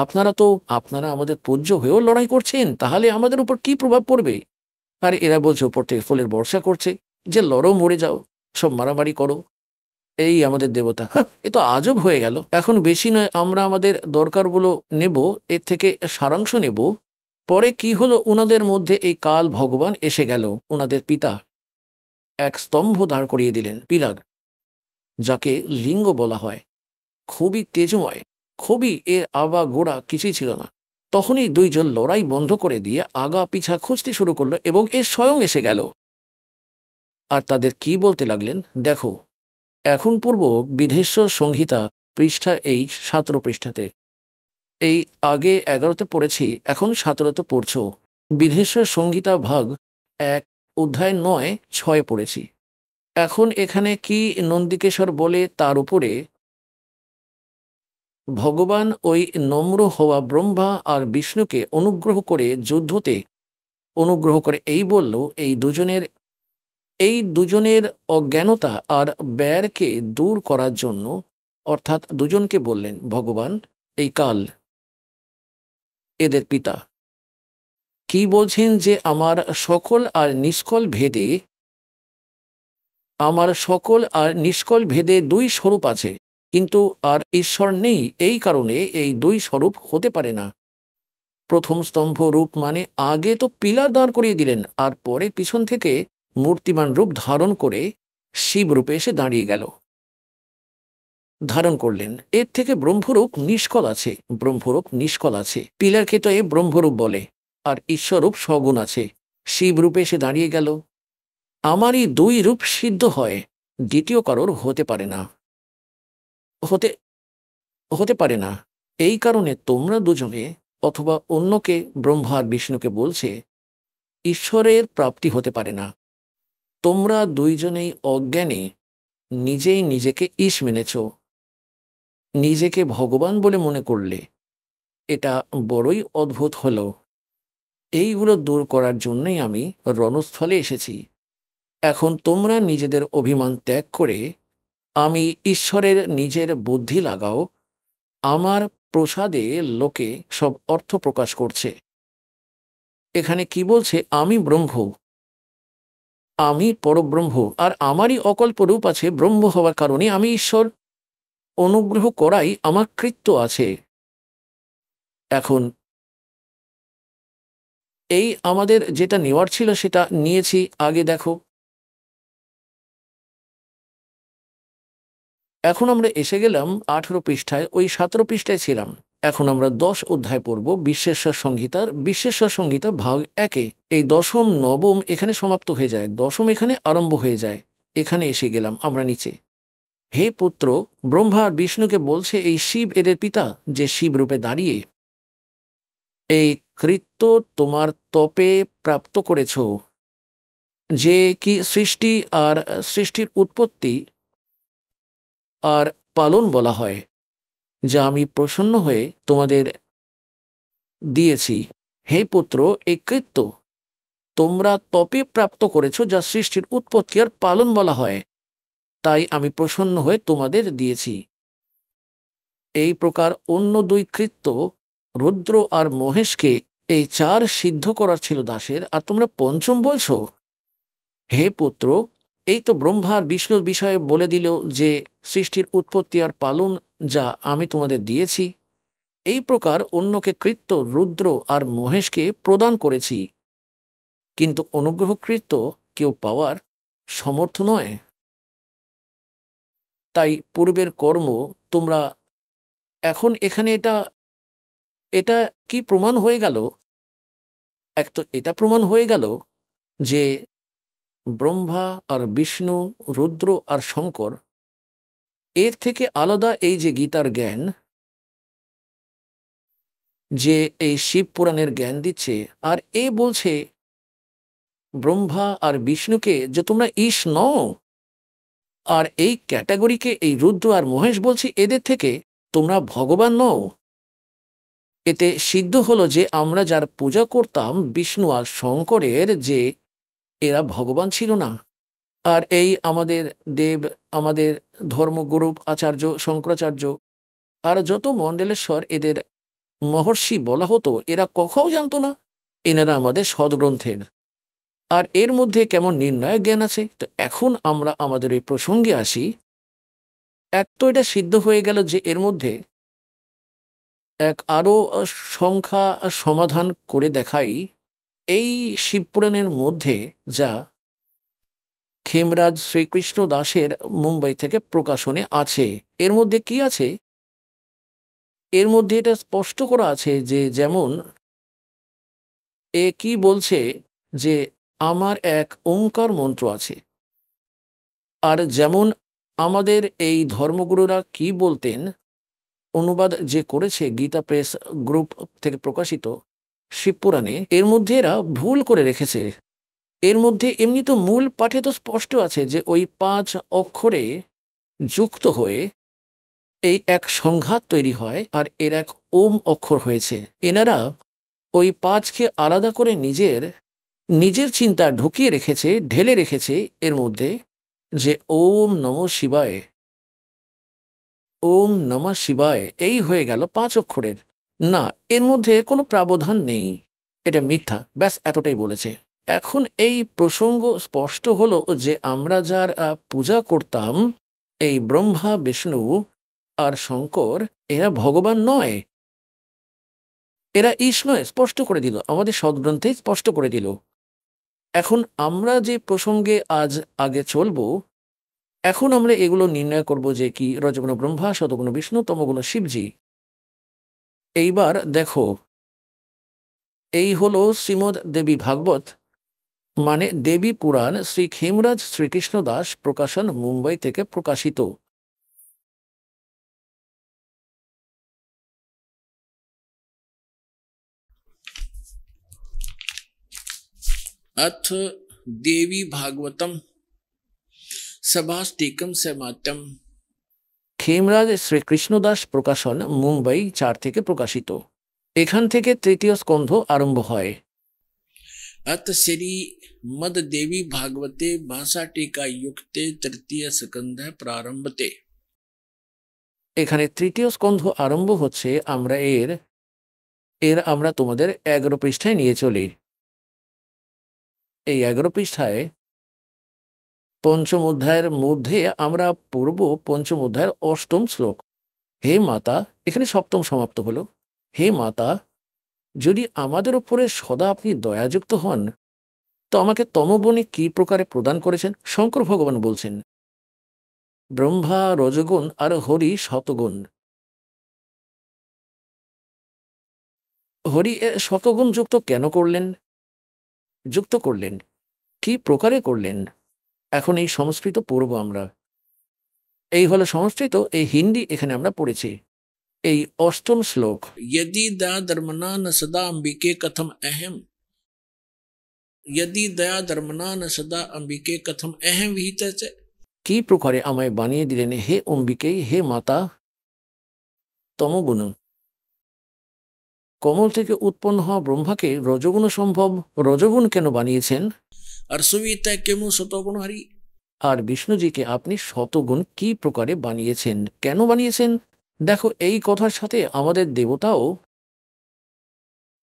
আপনারা আমাদের পূজ্য হয়েও লড়াই করছেন, তাহলে আমাদের উপর কি প্রভাব পড়বে? আর এরা বলছে উপর থেকে ফুলের বর্ষা করছে যে লড়ো, মরে যাও, সব মারামারি করো। এই আমাদের দেবতা, এ তো আজব হয়ে গেল। এখন বেশি নয়, আমরা আমাদের দরকারগুলো নেব, এর থেকে সারাংশ নেব। পরে কি হলো, ওনাদের মধ্যে এই কাল ভগবান এসে গেল। ওনাদের পিতা এক স্তম্ভ দাঁড় করিয়ে দিলেন, পিলার, যাকে লিঙ্গ বলা হয়। খুবই তেজময়, খুবই, এর আগা গোড়া কিছুই ছিল না। তখনই দুইজন লড়াই বন্ধ করে দিয়ে আগা পিছা খুঁজতে শুরু করলো এবং এ স্বয়ং এসে গেল। আর তাদের কি বলতে লাগলেন দেখো। এখন পূর্ব বিধেশ্বর সংহিতা পৃষ্ঠা এই 17 পৃষ্ঠাতে, এই আগে 11তে পড়েছি, এখন 17তে পড়ছো। বিধেশ্বর সংহিতা ভাগ 1, অধ্যায় 9, 6 পড়েছি। এখন এখানে কি নন্দিকেশ্বর বলে, তার উপরে ভগবান ওই নম্র হওয়া ব্রহ্মা আর বিষ্ণুকে অনুগ্রহ করে এই বলল, এই দুজনের অজ্ঞানতা আর ব্যয়কে দূর করার জন্য, অর্থাৎ দুজনকে বললেন ভগবান, এই কাল এদের পিতা, কি বলছেন যে আমার সকল আর নিষ্কল ভেদে দুই স্বরূপ আছে, কিন্তু আর ঈশ্বর নেই। এই কারণে এই দুই স্বরূপ হতে পারে না। প্রথম স্তম্ভ রূপ মানে আগে তো পিলার দাঁড় করিয়ে দিলেন, আর পরে পিছন থেকে মূর্তিমান রূপ ধারণ করে শিব রূপে এসে দাঁড়িয়ে গেল। ধারণ করলেন। এর থেকে ব্রহ্মরূপ নিষ্কল আছে, ব্রহ্মরূপ নিষ্কল আছে। পিলারকে তো এ ব্রহ্মরূপ বলে, আর ঈশ্বররূপ সগুণ আছে। শিবরূপে সে দাঁড়িয়ে গেল। আমারই দুই রূপ সিদ্ধ হয়, দ্বিতীয় কারোর হতে পারে না, হতে হতে পারে না। এই কারণে তোমরা দুজনে অথবা অন্যকে, ব্রহ্মা আর বিষ্ণুকে বলছে ঈশ্বরের প্রাপ্তি হতে পারে না। তোমরা দুইজনেই অজ্ঞানে নিজেই নিজেকে ঈশ মেনেছ, নিজেকে ভগবান বলে মনে করলে। এটা বড়ই অদ্ভুত হলো। এইগুলো দূর করার জন্যই আমি রণস্থলে এসেছি। এখন তোমরা নিজেদের অভিমান ত্যাগ করে আমি ঈশ্বরের নিজের বুদ্ধি লাগাও। আমার প্রসাদে লোকে সব অর্থ প্রকাশ করছে। এখানে কি বলছে? আমি ব্রহ্ম, আমি পরব্রহ্ম, আর আমারই অকল্প রূপ আছে। ব্রহ্ম হওয়ার কারণে আমি ঈশ্বর। অনুগ্রহ করাই আমার কৃত্য আছে। এখন এই আমাদের যেটা নেওয়ার ছিল সেটা নিয়েছি। আগে দেখো, এখন আমরা এসে গেলাম 18 পৃষ্ঠায়। ওই 17 পৃষ্ঠায় ছিলাম। এখন আমরা 10 অধ্যায় পড়ব বিশ্বেশ্বর সংহিতার। বিশ্বেশ্বর সংহিতা ভাগ 1-এ এই দশম নবম এখানে সমাপ্ত হয়ে যায়, দশম এখানে আরম্ভ হয়ে যায়। এখানে এসে গেলাম আমরা নিচে। হে পুত্র, ব্রহ্মা আর বিষ্ণুকে বলছে এই শিব এদের পিতা, যে শিব রূপে দাঁড়িয়ে এই কৃত্য তোমার তপে প্রাপ্ত করেছ, যে কি সৃষ্টি আর সৃষ্টির উৎপত্তি আর পালন বলা হয়, যা আমি প্রসন্ন হয়ে তোমাদের দিয়েছি। হে পুত্র, এই কৃত্য তোমরা তপে প্রাপ্ত করেছ, যা সৃষ্টির উৎপত্তি আর পালন বলা হয়, তাই আমি প্রসন্ন হয়ে তোমাদের দিয়েছি। এই প্রকার অন্য দুই কৃত্য, রুদ্র আর মহেশকে, এই 4 সিদ্ধ করার ছিল দাসের, আর তোমরা পঞ্চম বলছো। হে পুত্র, এই তো ব্রহ্মা আর বিষ্ণুর বিষয়ে বলে দিল যে সৃষ্টির উৎপত্তি আর পালন যা আমি তোমাদের দিয়েছি। এই প্রকার অন্যকে কৃত্য, রুদ্র আর মহেশকে প্রদান করেছি, কিন্তু অনুগ্রহকৃত্য কেউ পাওয়ার সমর্থ নয়। তাই পূর্বের কর্ম তোমরা এখন এখানে এটা এটা কি প্রমাণ হয়ে গেল? এক তো এটা প্রমাণ হয়ে গেল যে ব্রহ্মা আর বিষ্ণু, রুদ্র আর শঙ্কর, এর থেকে আলাদা এই যে গীতার জ্ঞান, যে এই শিব পুরাণের জ্ঞান দিচ্ছে, আর এ বলছে ব্রহ্মা আর বিষ্ণুকে যে তোমরা ঈশ নও। আর এই ক্যাটাগরিকে এই রুদ্র আর মহেশ বলছি এদের থেকে তোমরা ভগবান নও। এতে সিদ্ধ হলো যে আমরা যার পূজা করতাম বিষ্ণু আর শঙ্করের, যে এরা ভগবান ছিল না। আর এই আমাদের দেব, আমাদের ধর্মগুরু আচার্য শঙ্করাচার্য আর যত মণ্ডলেশ্বর, এদের মহর্ষি বলা হতো, এরা কখনো জানতো না এনারা আমাদের সদ্গ্রন্থের। আর এর মধ্যে কেমন নির্ণয় জ্ঞান আছে। তো এখন আমরা আমাদের এই প্রসঙ্গে আসি। এক তো এটা সিদ্ধ হয়ে গেল যে এর মধ্যে এক আরো সংখ্যা সমাধান করে দেখাই। এই শিবপুরাণের মধ্যে যা খেমরাজ শ্রীকৃষ্ণ দাসের মুম্বাই থেকে প্রকাশনে আছে, এর মধ্যে কি আছে? এর মধ্যে এটা স্পষ্ট করা আছে যে যেমন এ কি বলছে যে আমার এক ওঙ্কার মন্ত্র আছে। আর যেমন আমাদের এই ধর্মগুরুরা কি বলতেন, অনুবাদ যে করেছে গীতা প্রেস গ্রুপ থেকে প্রকাশিত শিবপুরাণে, এর মধ্যে এরা ভুল করে রেখেছে। এর মধ্যে এমনি তো মূল পাঠে তো স্পষ্ট আছে যে ওই 5 অক্ষরে যুক্ত হয়ে এই এক সংঘাত তৈরি হয়, আর এর এক ওম অক্ষর হয়েছে। এনারা ওই 5কে আলাদা করে নিজের নিজের চিন্তা ঢুকিয়ে রেখেছে, ঢেলে রেখেছে এর মধ্যে, যে ওম নমঃ শিবায়, ওম নমঃ শিবায়, এই হয়ে গেল 5 অক্ষরের। না, এর মধ্যে কোনো প্রাবধান নেই, এটা মিথ্যা। ব্যাস এতটাই বলেছে। এখন এই প্রসঙ্গ স্পষ্ট হলো যে আমরা যার পূজা করতাম, এই ব্রহ্মা, বিষ্ণু আর শঙ্কর, এরা ভগবান নয়, এরা ঈশ নয়। স্পষ্ট করে দিল, আমাদের সদ্গ্রন্থে স্পষ্ট করে দিল। এখন আমরা যে প্রসঙ্গে আজ আগে চলবো, এখন আমরা এগুলো নির্ণয় করব যে কি রজগুণ ব্রহ্মা, শতগুণ বিষ্ণু, তমগুণ শিবজি। এইবার দেখো, এই হলো শ্রীমদ দেবী ভাগবত মানে দেবী পুরাণ, শ্রী খেমরাজ শ্রীকৃষ্ণ দাস প্রকাশন, মুম্বাই থেকে প্রকাশিত। अथ देवी भागवतम सभास्तिकम समातम, খেমরাজ শ্রীকৃষ্ণ দাস প্রকাশন, মুম্বাই 4 থেকে প্রকাশিত। এখান থেকে তৃতীয় স্কন্ধ আরম্ভ হয়। अथ श्री मद देवी भागवते भाषा टीका युक्ते तृतीय स्कंध प्रारंभते। এখানে তৃতীয় স্কন্ধ আরম্ভ হচ্ছে। আমরা আমরা তোমাদের 11 পৃষ্ঠায় নিয়ে চলি। এই 11 পৃষ্ঠায় পঞ্চম অধ্যায়ের মধ্যে আমরা পড়ব পঞ্চম অধ্যায়ের 8ম শ্লোক। হে মাতা, এখানে সপ্তম সমাপ্ত হলো। হে মাতা, যদি আমাদের উপরে সদা আপনি দয়াযুক্ত হন তো আমাকে তমবনে কি প্রকারে প্রদান করেছেন? শঙ্কর ভগবান বলছেন, ব্রহ্মা রজগুণ আর হরি শতগুণ। হরি শতগুণ যুক্ত কেন করলেন? যুক্ত করলেন কি প্রকারে করলেন? এখন এই সংস্কৃত পড়ব আমরা। এই হলো সংস্কৃত, এই হিন্দি এখানে আমরা পড়েছি। এই 8ম শ্লোক, यदि दया धर्मना न सदा अंबिके कथम अहम, यदि दया धर्मना न सदा अंबिके कथम अहम विहित। কি প্রকারে আমায় বানিয়ে দিলেন হে অম্বিকে, হে মাতা তমগুণ। কমল থেকে উৎপন্ন হওয়া ব্রহ্মাকে রজগুণ সম্ভব, রজগুণ কেন বানিয়েছেন? আর সুবিতা কেমন শতগুণ হারি, আর বিষ্ণুজিকে আপনি শতগুণ কি প্রকারে বানিয়েছেন, কেন বানিয়েছেন? দেখো, এই কথার সাথে আমাদের দেবতাও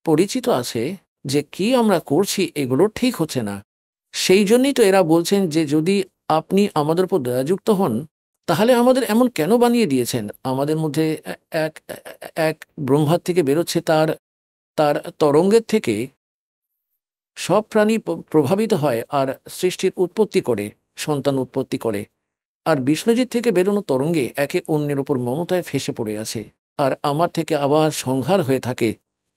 পরিচিত আছে যে কি আমরা করছি এগুলো ঠিক হচ্ছে না। সেই জন্যই তো এরা বলছেন যে যদি আপনি আমাদের উপর দয়াযুক্ত হন তাহলে আমাদের এমন কেন বানিয়ে দিয়েছেন? আমাদের মধ্যে এক এক ব্রহ্মার থেকে বেরোচ্ছে, তার তরঙ্গের থেকে সব প্রাণী প্রভাবিত হয় আর সৃষ্টির উৎপত্তি করে, সন্তান উৎপত্তি করে। আর বিষ্ণুজিৎ থেকে বেরোনো তরঙ্গে একে অন্যের উপর মমতায় ফেসে পড়ে আছে, আর আমার থেকে আবার সংহার হয়ে থাকে।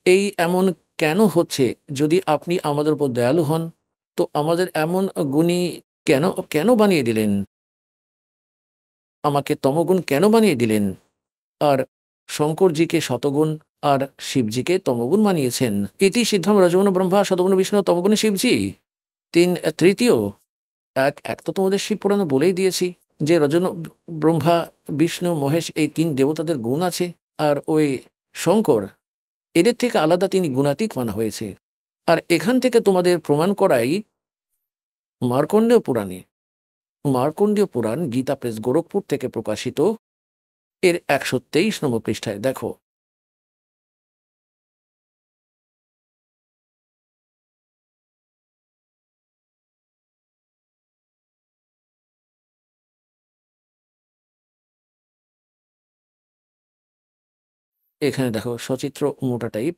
এই এমন কেন হচ্ছে? যদি আপনি আমাদের উপর দয়ালু হন তো আমাদের এমন গুণী কেন কেন বানিয়ে দিলেন? আমাকে তমগুণ কেন বানিয়ে দিলেন? আর শঙ্করজিকে শতগুণ আর শিবজিকে তমগুণ বানিয়েছেন। ইতি সিদ্ধম রজগুণ ব্রহ্মা, শতগুণ বিষ্ণু, তমগুণ শিবজি। তৃতীয় এক তো তোমাদের শিব পুরাণে বলেই দিয়েছি যে রজন ব্রহ্মা বিষ্ণু মহেশ এই 3 দেবতাদের গুণ আছে, আর ওই শঙ্কর এদের থেকে আলাদা, তিনি গুণাতীত মানা হয়েছে। আর এখান থেকে তোমাদের প্রমাণ করাই মার্কণ্ডেয় পুরাণে। মার্কণ্ডেয় পুরাণ গীতা প্রেস, গোরখপুর থেকে প্রকাশিত, এর 123 নম্বর পৃষ্ঠায় দেখো। এখানে দেখো সচিত্র মোটা টাইপ,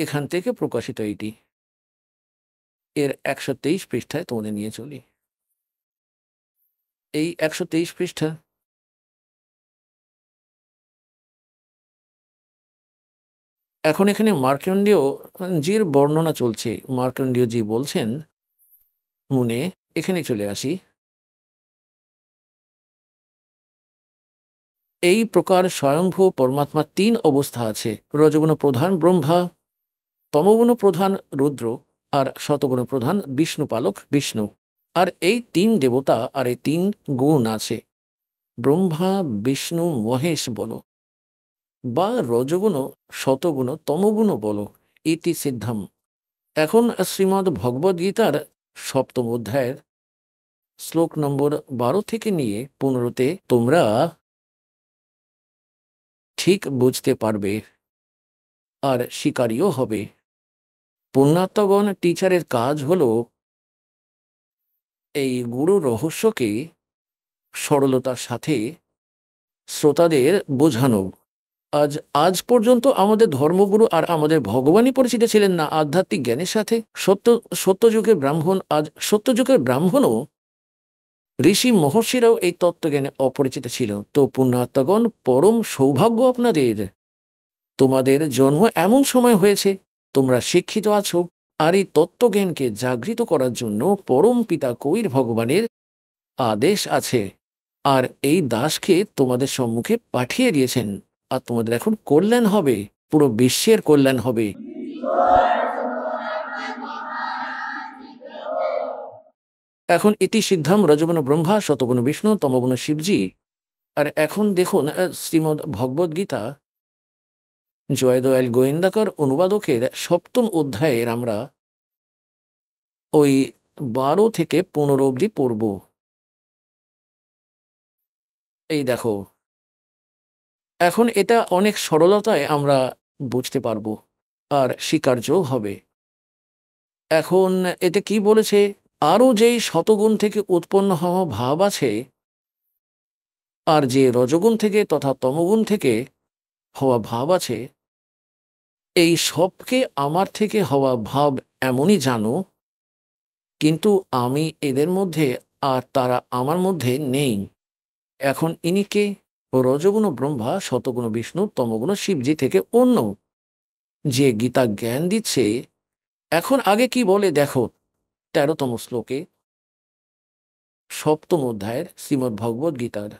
এখান থেকে প্রকাশিত এইটি, এর 123 পৃষ্ঠায় তোমাদের নিয়ে চলি। এই 123 পৃষ্ঠা এখন এখানে মার্কণ্ডেয় জির বর্ণনা চলছে। মার্কণ্ডেয় জি বলছেন, মুনে এখানে চলে আসি। এই প্রকার স্বয়ংভূ পরমাত্মার 3 অবস্থা আছে। রজগুণ প্রধান ব্রহ্মা, তমগুণ প্রধান রুদ্র, আর শতগুণ প্রধান বিষ্ণু পালক বিষ্ণু। আর এই 3 দেবতা আর এই 3 গুণ আছে। ব্রহ্মা বিষ্ণু মহেশ বলো, বা রজগুণ শতগুণ তমগুণ বলো, ইতি সিদ্ধম। এখন শ্রীমদ্ ভগবদ গীতার 7ম অধ্যায়ের শ্লোক নম্বর 12 থেকে নিয়ে 15তে তোমরা ঠিক বুঝতে পারবে আর শিকারীও হবে। পুণ্যাত্মগণ টিচারের কাজ হলো এই গুরু রহস্যকে সরলতার সাথে শ্রোতাদের বোঝানো। আজ পর্যন্ত আমাদের ধর্মগুরু আর আমাদের ভগবানই পরিচিত ছিলেন না আধ্যাত্মিক জ্ঞানের সাথে। সত্যযুগের ব্রাহ্মণ, আজ সত্যযুগের ব্রাহ্মণও ঋষি মহর্ষিরাও এই তত্ত্বজ্ঞানে অপরিচিত ছিল। তো পুণ্যাত্মাগণ, পরম সৌভাগ্য আপনাদের। তোমাদের জন্ম এমন সময় হয়েছে, তোমরা শিক্ষিত আছো, আর এই তত্ত্বজ্ঞানকে জাগৃত করার জন্য পরম পিতা কৈর ভগবানের আদেশ আছে, আর এই দাসকে তোমাদের সম্মুখে পাঠিয়ে দিয়েছেন। আর তোমাদের এখন কল্যাণ হবে, পুরো বিশ্বের কল্যাণ হবে। এখন ইতি সিদ্ধাম রজগুণ ব্রহ্মা শতগুণ বিষ্ণু তমগুণ শিবজি। আর এখন দেখুন শ্রীমদ্ ভগবদ গীতা জয়দয়াল গোয়েন্দাকর অনুবাদকের 7ম অধ্যায়ের আমরা ওই 12 থেকে 15 অবধি পড়ব। এই দেখো, এখন এটা অনেক সরলতায় আমরা বুঝতে পারবো আর স্বীকার্যও হবে। এখন এতে কি বলেছে, আরও যেই শতগুণ থেকে উৎপন্ন হওয়া ভাব আছে, আর যে রজগুণ থেকে তথা তমগুণ থেকে হওয়া ভাব আছে, এই সবকে আমার থেকে হওয়া ভাব এমনই জানো, কিন্তু আমি এদের মধ্যে আর তারা আমার মধ্যে নেই। এখন ইনি কে? রজগুণ ব্রহ্মা, শতগুণ বিষ্ণু, তমগুণ শিবজি থেকে অন্য, যে গীতা জ্ঞান দিচ্ছে। এখন আগে কি বলে দেখো, 13তম শ্লোকে 7ম অধ্যায়ের শ্রীমদ্ ভগবদ গীতার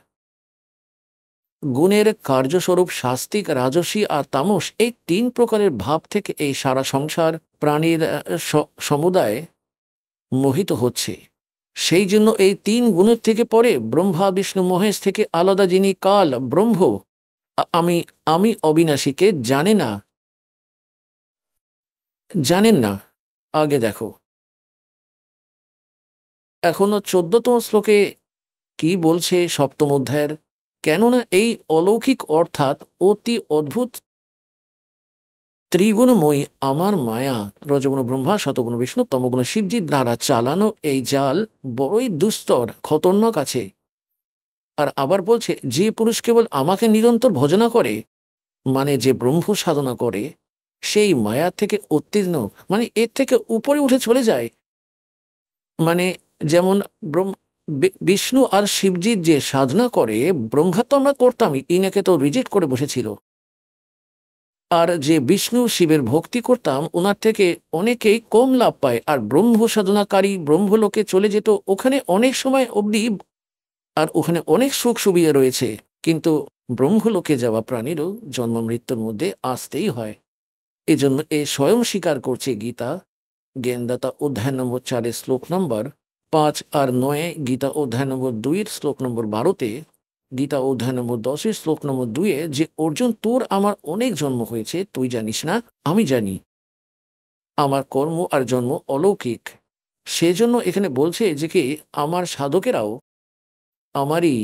গুণের কার্যস্বরূপ সাত্ত্বিক, রাজসী আর তামস, এই 3 প্রকারের ভাব থেকে এই সারা সংসার প্রাণীর সমুদায় মোহিত হচ্ছে। সেই জন্য এই 3 গুণের থেকে পরে ব্রহ্মা বিষ্ণু মহেশ থেকে আলাদা যিনি কাল ব্রহ্ম, আমি আমি অবিনাশীকে জানেন না। আগে দেখো, এখনো 14তম শ্লোকে কি বলছে 7ম অধ্যায়ের, কেননা এই অলৌকিক অর্থাৎ অতি অদ্ভুত ত্রিগুণময়ী আমার মায়া, রজগুণ ব্রহ্মা, শতগুণ বিষ্ণু, তমগুণ শিবজির দ্বারা চালানো এই জাল বড়ই দুস্তর, খতরনাক আছে। আর আবার বলছে, যে পুরুষ কেবল আমাকে নিরন্তর ভজনা করে, মানে যে ব্রহ্ম সাধনা করে, সেই মায়া থেকে উত্তীর্ণ, মানে এর থেকে উপরে উঠে চলে যায়। মানে যেমন বিষ্ণু আর শিবজির যে সাধনা করে, ব্রহ্মা তো আমরা করতামই, ইনাকে তো রিজেক্ট করে বসেছিল। আর যে বিষ্ণু শিবের ভক্তি করতাম, ওনার থেকে অনেকেই কম লাভ পায়। আর ব্রহ্ম সাধনাকারী ব্রহ্মলোকে চলে যেত, ওখানে অনেক সময় অবধি, আর ওখানে অনেক সুখ সুবিধা রয়েছে। কিন্তু ব্রহ্মলোকে যাওয়া প্রাণীরও জন্ম মৃত্যুর মধ্যে আসতেই হয়। এজন্য এ স্বয়ং স্বীকার করছে গীতা জ্ঞানদাতা অধ্যায় নম্বর 4 শ্লোক নম্বর 5 আর 9, গীতা অধ্যায় নম্বর 2 শ্লোক নম্বর 12-তে, গীতা অধ্যায় নম্বর 10 শ্লোক নম্বর 2, যে অর্জুন, তোর আমার অনেক জন্ম হয়েছে, তুই জানিস না, আমি জানি। আমার কর্ম আর জন্ম অলৌকিক। সেজন্য এখানে বলছে যে কি আমার সাধকেরাও আমারই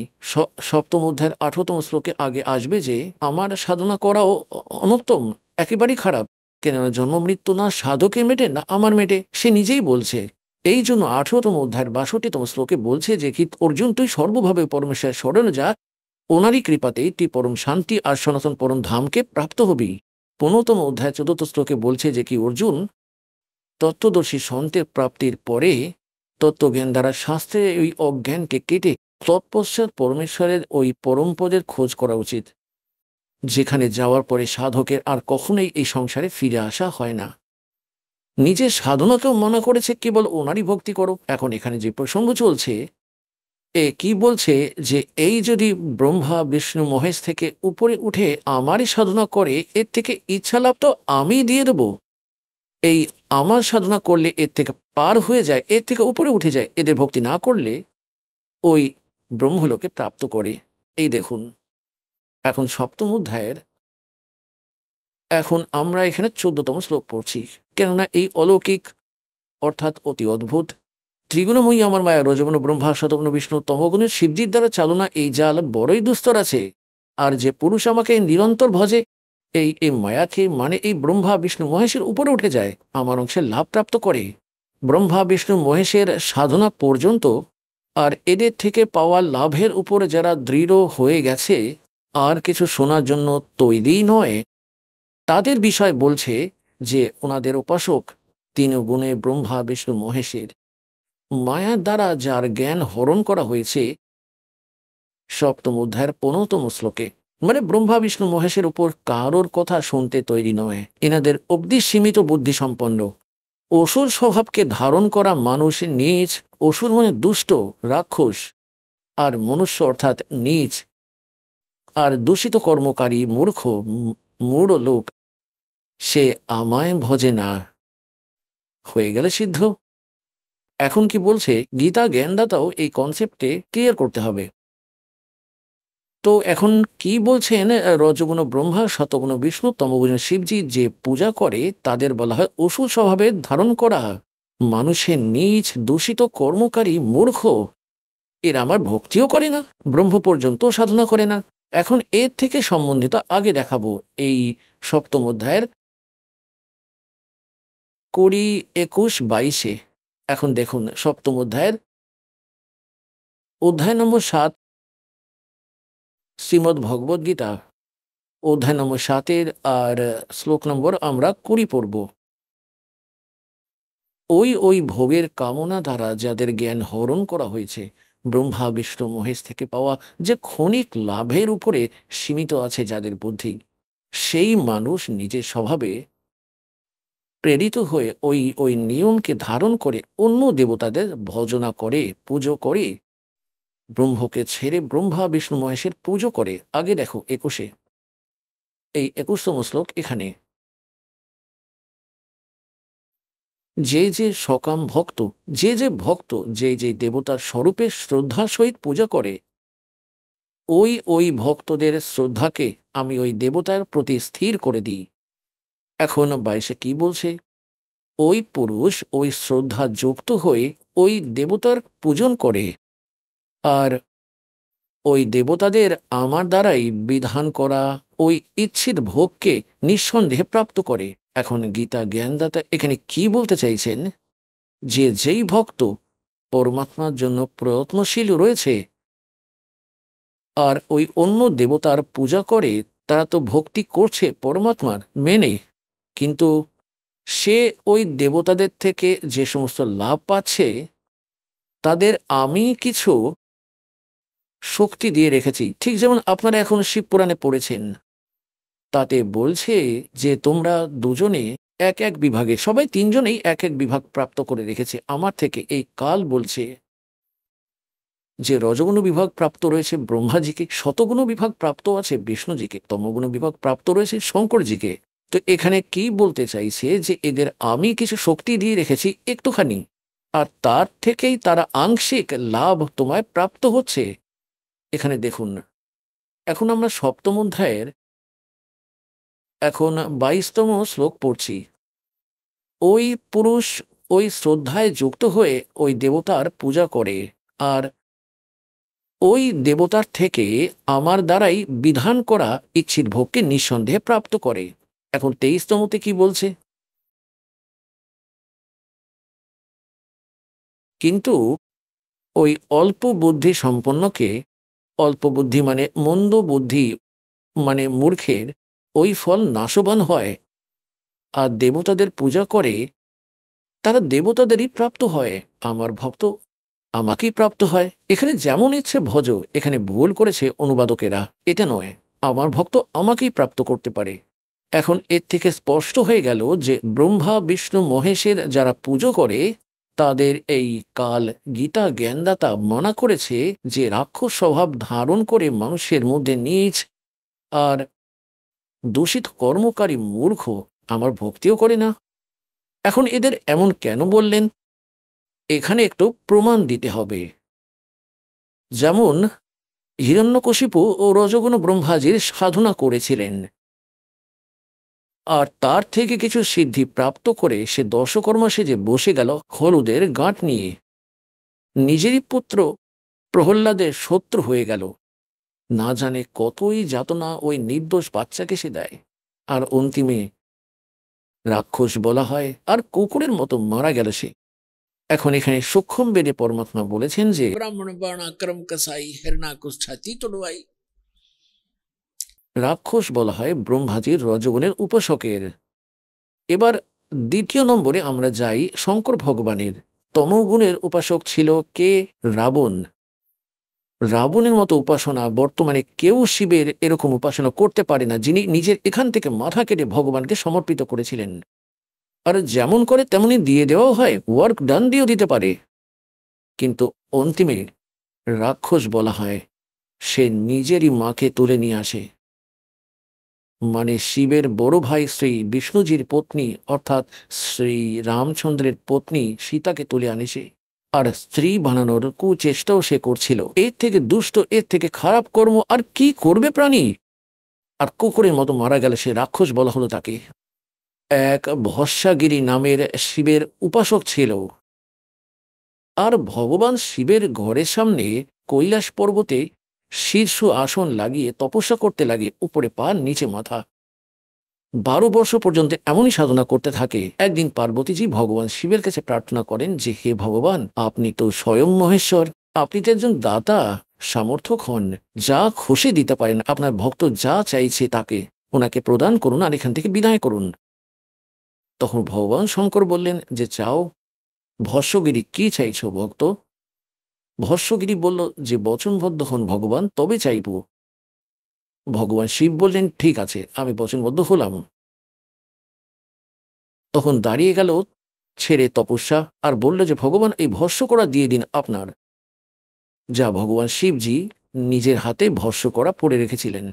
7ম অধ্যায়ের 18তম শ্লোকে আগে আসবে যে আমার সাধনা করাও অনুত্তম, একেবারেই খারাপ। কেননা জন্ম মৃত্যু না সাধকে মেটে না আমার মেটে, সে নিজেই বলছে। এই জন্য 18তম অধ্যায়ের 62তম শ্লোকে বলছে যে কি অর্জুন, তুই সর্বভাবে পরমেশ্বরের স্মরণে যা, ওনারই কৃপাতেই তুই পরম শান্তি আর সনাতন পরম ধামকে প্রাপ্ত হবি। 15তম অধ্যায় 14th শ্লোকে বলছে যে কি অর্জুন, তত্ত্বদর্শী সন্তের প্রাপ্তির পরে তত্ত্বজ্ঞান দ্বারা শাস্ত্রের ওই অজ্ঞানকে কেটে তৎপশ্চাৎ পরমেশ্বরের ওই পরম পদের খোঁজ করা উচিত, যেখানে যাওয়ার পরে সাধকের আর কখনোই এই সংসারে ফিরে আসা হয় না। নিজের সাধনাকেও মনে করেছে কেবল ওনারই ভক্তি করো। এখন এখানে যে প্রসঙ্গ চলছে, কি বলছে যে এই যদি ব্রহ্মা বিষ্ণু মহেশ থেকে উপরে উঠে আমারই সাধনা করে, এর থেকে ইচ্ছা লাভ তো আমি দিয়ে দেবো। এই আমার সাধনা করলে এর থেকে পার হয়ে যায়, এর থেকে উপরে উঠে যায়। এদের ভক্তি না করলে ওই ব্রহ্মলোকে প্রাপ্ত করে। এই দেখুন, এখন 7ম অধ্যায়ের এখন আমরা এখানে 14তম শ্লোক পড়ছি। কেননা এই অলৌকিক অর্থাৎ অতি অদ্ভুত ত্রিগুণময়ী আমার মায়া, রজগুণ ব্রহ্মা, শতগুণ বিষ্ণু, তমগুণের শিবজির দ্বারা চালনা এই জাল বড়ই দুস্তর আছে। আর যে পুরুষ আমাকে নিরন্তর ভজে, এই মায়াকে, মানে এই ব্রহ্মা বিষ্ণু মহেশের উপরে উঠে যায়, আমার অংশে লাভ প্রাপ্ত করে। ব্রহ্মা বিষ্ণু মহেশের সাধনা পর্যন্ত আর এদের থেকে পাওয়া লাভের উপরে যারা দৃঢ় হয়ে গেছে, আর কিছু শোনার জন্য তৈরি নয়, তাদের বিষয় বলছে যে ওনাদের উপাসক 3 গুণে ব্রহ্মা বিষ্ণু মহেশের। মায়ার দ্বারা যার জ্ঞান হরণ করা হয়েছে, সপ্তম অধ্যায়ের 15তম শ্লোকে। মানে ব্রহ্মা বিষ্ণু মহেশের উপর কারোর কথা শুনতে তৈরি নয়। এনাদের অবধি সীমিত বুদ্ধি সম্পন্ন। অসুর স্বভাবকে ধারণ করা মানুষ নীচ, অসুর মানে দুষ্ট, রাক্ষস, আর মনুষ্য অর্থাৎ নীচ আর দূষিত কর্মকারী মূর্খ, মূঢ় লোক, সে আমায় ভজে না। হয়ে গেলে সিদ্ধ। এখন কি বলছে, গীতা জ্ঞানদাতাও এই কনসেপ্টে ক্লিয়ার করতে হবে। তো এখন কি বলছেন, রজগুণ ব্রহ্মা, শতগুণ বিষ্ণু, তমগুণ শিবজি যে পূজা করে তাদের বলা হয় অসুর স্বভাবের ধারণ করা মানুষের নীচ, দূষিত কর্মকারী মূর্খ। এরা আমার ভক্তিও করে না, ব্রহ্ম পর্যন্ত সাধনা করে না। এখন এর থেকে সম্বন্ধিত আগে দেখাবো এই সপ্তম অধ্যায়ের 20, 21, 22-এ। এখন দেখুন সপ্তম অধ্যায়ের অধ্যায় নম্বর 7, শ্রীমদ্ ভগবদ গীতা অধ্যায় নম্বর 7-এর আর শ্লোক নম্বর আমরা 20 পড়ব। ওই ভোগের কামনা দ্বারা যাদের জ্ঞান হরণ করা হয়েছে, ব্রহ্মা বিষ্ণু মহেশ থেকে পাওয়া যে ক্ষণিক লাভের উপরে সীমিত আছে যাদের বুদ্ধি, সেই মানুষ নিজের স্বভাবে প্রেরিত হয়ে ওই নিয়মকে ধারণ করে অন্য দেবতাদের ভজনা করে, পুজো করে, ব্রহ্মকে ছেড়ে ব্রহ্মা বিষ্ণু মহেশের পুজো করে। আগে দেখো 21-এ, এই 21তম শ্লোক। এখানে যে সকাম ভক্ত, যে ভক্ত যে দেবতার স্বরূপে শ্রদ্ধার সহিত পূজা করে, ওই ভক্তদের শ্রদ্ধাকে আমি ওই দেবতার প্রতি স্থির করে দিই। এখন 22-এ কি বলছে, ওই পুরুষ ওই শ্রদ্ধা যুক্ত হয়ে ওই দেবতার পূজন করে, আর ওই দেবতাদের আমার দ্বারাই বিধান করা ওই ইচ্ছিত ভোগকে নিঃসন্দেহে প্রাপ্ত করে। এখন গীতা জ্ঞানদাতা এখানে কি বলতে চাইছেন, যে যেই ভক্ত পরমাত্মার জন্য প্রয়ত্নশীল রয়েছে আর ওই অন্য দেবতার পূজা করে, তারা তো ভক্তি করছে পরমাত্মার মেনে, কিন্তু সে ওই দেবতাদের থেকে যে সমস্ত লাভ পাচ্ছে তাদের আমি কিছু শক্তি দিয়ে রেখেছি। ঠিক যেমন আপনারা এখন শিব পুরাণে পড়েছেন, তাতে বলছে যে তোমরা দুজনে এক এক বিভাগে, সবাই তিনজনেই এক এক বিভাগ প্রাপ্ত করে রেখেছে আমার থেকে। এই কাল বলছে যে রজগুণ বিভাগ প্রাপ্ত রয়েছে ব্রহ্মাজিকে, শতগুণ বিভাগ প্রাপ্ত আছে বিষ্ণুজিকে, তমগুণ বিভাগ প্রাপ্ত রয়েছে শঙ্করজিকে। তো এখানে কি বলতে চাইছে, যে এদের আমি কিছু শক্তি দিয়ে রেখেছি একটুখানি, আর তার থেকেই তারা আংশিক লাভ তোমায় প্রাপ্ত হচ্ছে। এখানে দেখুন, এখন আমরা সপ্তম অধ্যায়ের এখন 22তম শ্লোক পড়ছি। ওই পুরুষ ওই শ্রদ্ধায় যুক্ত হয়ে ওই দেবতার পূজা করে, আর ওই দেবতার থেকে আমার দ্বারাই বিধান করা ইচ্ছিত ভোগকে নিঃসন্দেহে প্রাপ্ত করে। এখন 23তমতে কি বলছে, কিন্তু ওই অল্প বুদ্ধি সম্পন্নকে, অল্প বুদ্ধি মানে মন্দ বুদ্ধি মানে মূর্খের, ওই ফল নাশবান হয়, আর দেবতাদের পূজা করে তারা দেবতাদেরই প্রাপ্ত হয়, আমার ভক্ত আমাকেই প্রাপ্ত হয়। এখানে যেমন ইচ্ছে ভজ, এখানে ভুল করেছে অনুবাদকেরা, এটা নয়, আমার ভক্ত আমাকেই প্রাপ্ত করতে পারে। এখন এর থেকে স্পষ্ট হয়ে গেল যে ব্রহ্মা বিষ্ণু মহেশের যারা পুজো করে তাদের এই কাল গীতা জ্ঞানদাতা মানা করেছে যে রাক্ষস স্বভাব ধারণ করে মানুষের মধ্যে নীচ আর দূষিত কর্মকারী মূর্খ আমার ভক্তিও করে না। এখন এদের এমন কেন বললেন, এখানে একটু প্রমাণ দিতে হবে। যেমন হিরণ্যকশিপু ও রজগুণ ব্রহ্মাজির সাধনা করেছিলেন, আর তার থেকে কিছু সিদ্ধি প্রাপ্ত করে সে দশকর্মা সেজে বসে গেল হলুদের গাঁট নিয়ে, নিজেরই পুত্র প্রহ্লাদের শত্রু হয়ে গেল। না জানে কতই যাতনা ওই নির্দোষ বাচ্চাকে সে দেয়, আর অন্তিমে রাক্ষস বলা হয় আর কুকুরের মতো মারা গেল সে। এখন এখানে সূক্ষ্ম বেদে পরমাত্মা বলেছেন যে ব্রাহ্মণ বর্ণাক্রম কসাই হিরণ্যাকুশ ছাতি তোড়াই, রাক্ষস বলা হয় ব্রহ্মাজির রজগুণের উপাসকের। এবার দ্বিতীয় নম্বরে আমরা যাই শঙ্কর ভগবানের। তমোগুণের উপাসক ছিল কে? রাবণ। রাবণের মতো উপাসনা বর্তমানে কেউ শিবের এরকম উপাসনা করতে পারে না, যিনি নিজের এখান থেকে মাথা কেটে ভগবানকে সমর্পিত করেছিলেন। আর যেমন করে তেমনি দিয়ে দেওয়াও হয়, ওয়ার্ক ডান দিয়েও দিতে পারে। কিন্তু অন্তিমে রাক্ষস বলা হয়, সে নিজেরই মাকে তুলে নিয়ে আসে। মানে শিবের বড় ভাই শ্রী বিষ্ণুজির পত্নী অর্থাৎ শ্রী রামচন্দ্রের পত্নী সীতাকে তুলে আনে সে। আর স্ত্রী বানানোর কুচেষ্টাও সে করছিল। এর থেকে দুষ্ট, এর থেকে খারাপ কর্ম আর কি করবে প্রাণী? আর কুকুরের মতো মারা গেল সে রাক্ষস বলা হলো তাকে। এক ভস্মাগিরি নামের শিবের উপাসক ছিল। আর ভগবান শিবের ঘরের সামনে কৈলাস পর্বতে শীর্ষ আসন লাগিয়ে তপস্যা করতে লাগে, উপরে পা নিচে মাথা। 12 বর্ষ পর্যন্ত এমনই সাধনা করতে থাকে। একদিন পার্বতীজি ভগবান শিবের কাছে প্রার্থনা করেন যে, হে ভগবান, আপনি তো স্বয়ং মহেশ্বর, আপনি তো একজন দাতা, সামর্থক হন, যা খুশি দিতে পারেন। আপনার ভক্ত যা চাইছে তাকে ওনাকে প্রদান করুন আর এখান থেকে বিদায় করুন। তখন ভগবান শঙ্কর বললেন যে, চাও। ভস্মগিরি, কি চাইছো ভক্ত? ভস্মগিরি বলল যে, বচনবদ্ধ হন ভগবান, তবে চাইব। ভগবান শিব বললেন, ঠিক আছে, আমি বচনবদ্ধ হলাম। তখন দাঁড়িয়ে গেল ছেড়ে তপস্যা আর বলল যে, ভগবান, এই ভস্ম করা দিয়ে দিন আপনার। যা ভগবান শিবজি নিজের হাতে ভস্ম করা পড়ে রেখেছিলেন।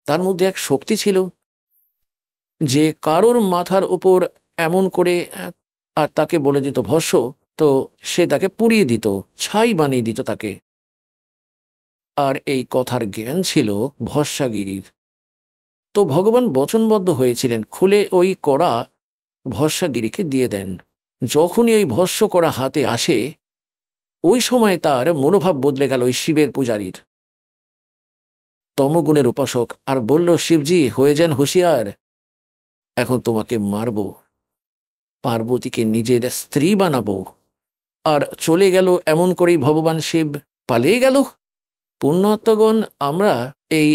তার মধ্যে এক শক্তি ছিল যে কারোর মাথার উপর এমন করে আর তাকে বলে দিত ভস্ম, তো সে তাকে পুড়িয়ে দিত, ছাই বানিয়ে দিত তাকে। আর এই কথার জ্ঞান ছিল ভস্মাগিরির। তো ভগবান বচনবদ্ধ হয়েছিলেন, খুলে ওই কড়া ভস্মাগিরিকে দিয়ে দেন। যখনই ওই ভস্ম করা হাতে আসে, ওই সময় তার মনোভাব বদলে গেল ওই শিবের পূজারীর, তমগুণের উপাসক। আর বলল, শিবজি, হয়ে যান হুঁশিয়ার, এখন তোমাকে মারব, পার্বতীকে নিজের স্ত্রী বানাবো। আর চলে গেল। এমন করেই ভগবান শিব পালিয়ে গেল। পুণ্যাত্মগণ, আমরা এই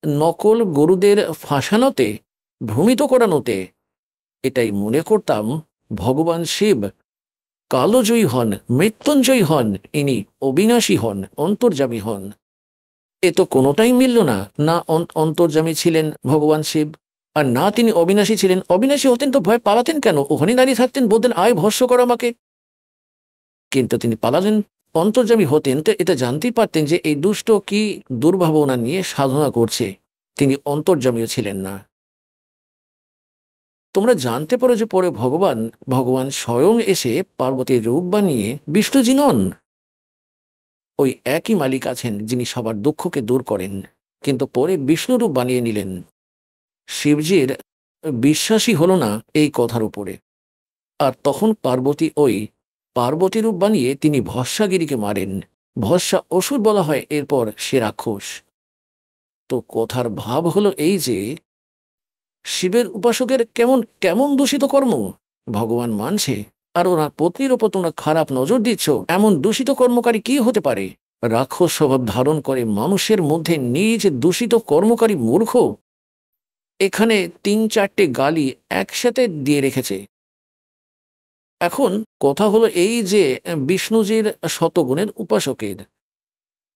নকল গরুদের ফাঁসানোতে, ভ্রমিত করানোতে এটাই মনে করতাম ভগবান শিব কালজয়ী হন, মৃত্যুঞ্জয়ী হন, ইনি অবিনাশী হন, অন্তর্যামী হন। এ তো কোনোটাই মিলল না। না অন্তর্যামী ছিলেন ভগবান শিব, আর না তিনি অবিনাশী ছিলেন। অবিনাশী হতেন তো ভয় পালাতেন কেন? ওখানে দাঁড়িয়ে থাকতেন, বলতেন, আয় ভস্ম কর আমাকে। কিন্তু তিনি পালালেন। অন্তর্যামী হতেন তো এটা জানতেই পারতেন যে এই দুষ্ট কি দুর্ভাবনা নিয়ে সাধনা করছে। তিনি অন্তর্যামীও ছিলেন না। তোমরা জানতে পারো যে পরে ভগবান স্বয়ং এসে পার্বতীর রূপ বানিয়ে বিষ্ণুজি নন। ওই একই মালিক আছেন যিনি সবার দুঃখকে দূর করেন, কিন্তু পরে বিষ্ণু রূপ বানিয়ে নিলেন। শিবজির বিশ্বাসই হলো না এই কথার উপরে। আর তখন পার্বতী রূপ বানিয়ে তিনি ভস্মাগিরিকে মারেন। ভস্মা অসুর বলা হয়, এরপর সে রাক্ষস। তো কথার ভাব হলো এই যে শিবের উপাসকের কেমন কেমন দূষিত কর্ম ভগবান মানছে, আর ওনার পত্নীর ওপর তোমরা খারাপ নজর দিচ্ছ। এমন দূষিত কর্মকারী কি হতে পারে? রাক্ষস স্বভাব ধারণ করে মানুষের মধ্যে নিজ দূষিত কর্মকারী মূর্খ। এখানে 3-4টে গালি একসাথে দিয়ে রেখেছে। এখন কথা হলো এই যে বিষ্ণুজির শতগুণের উপাসকের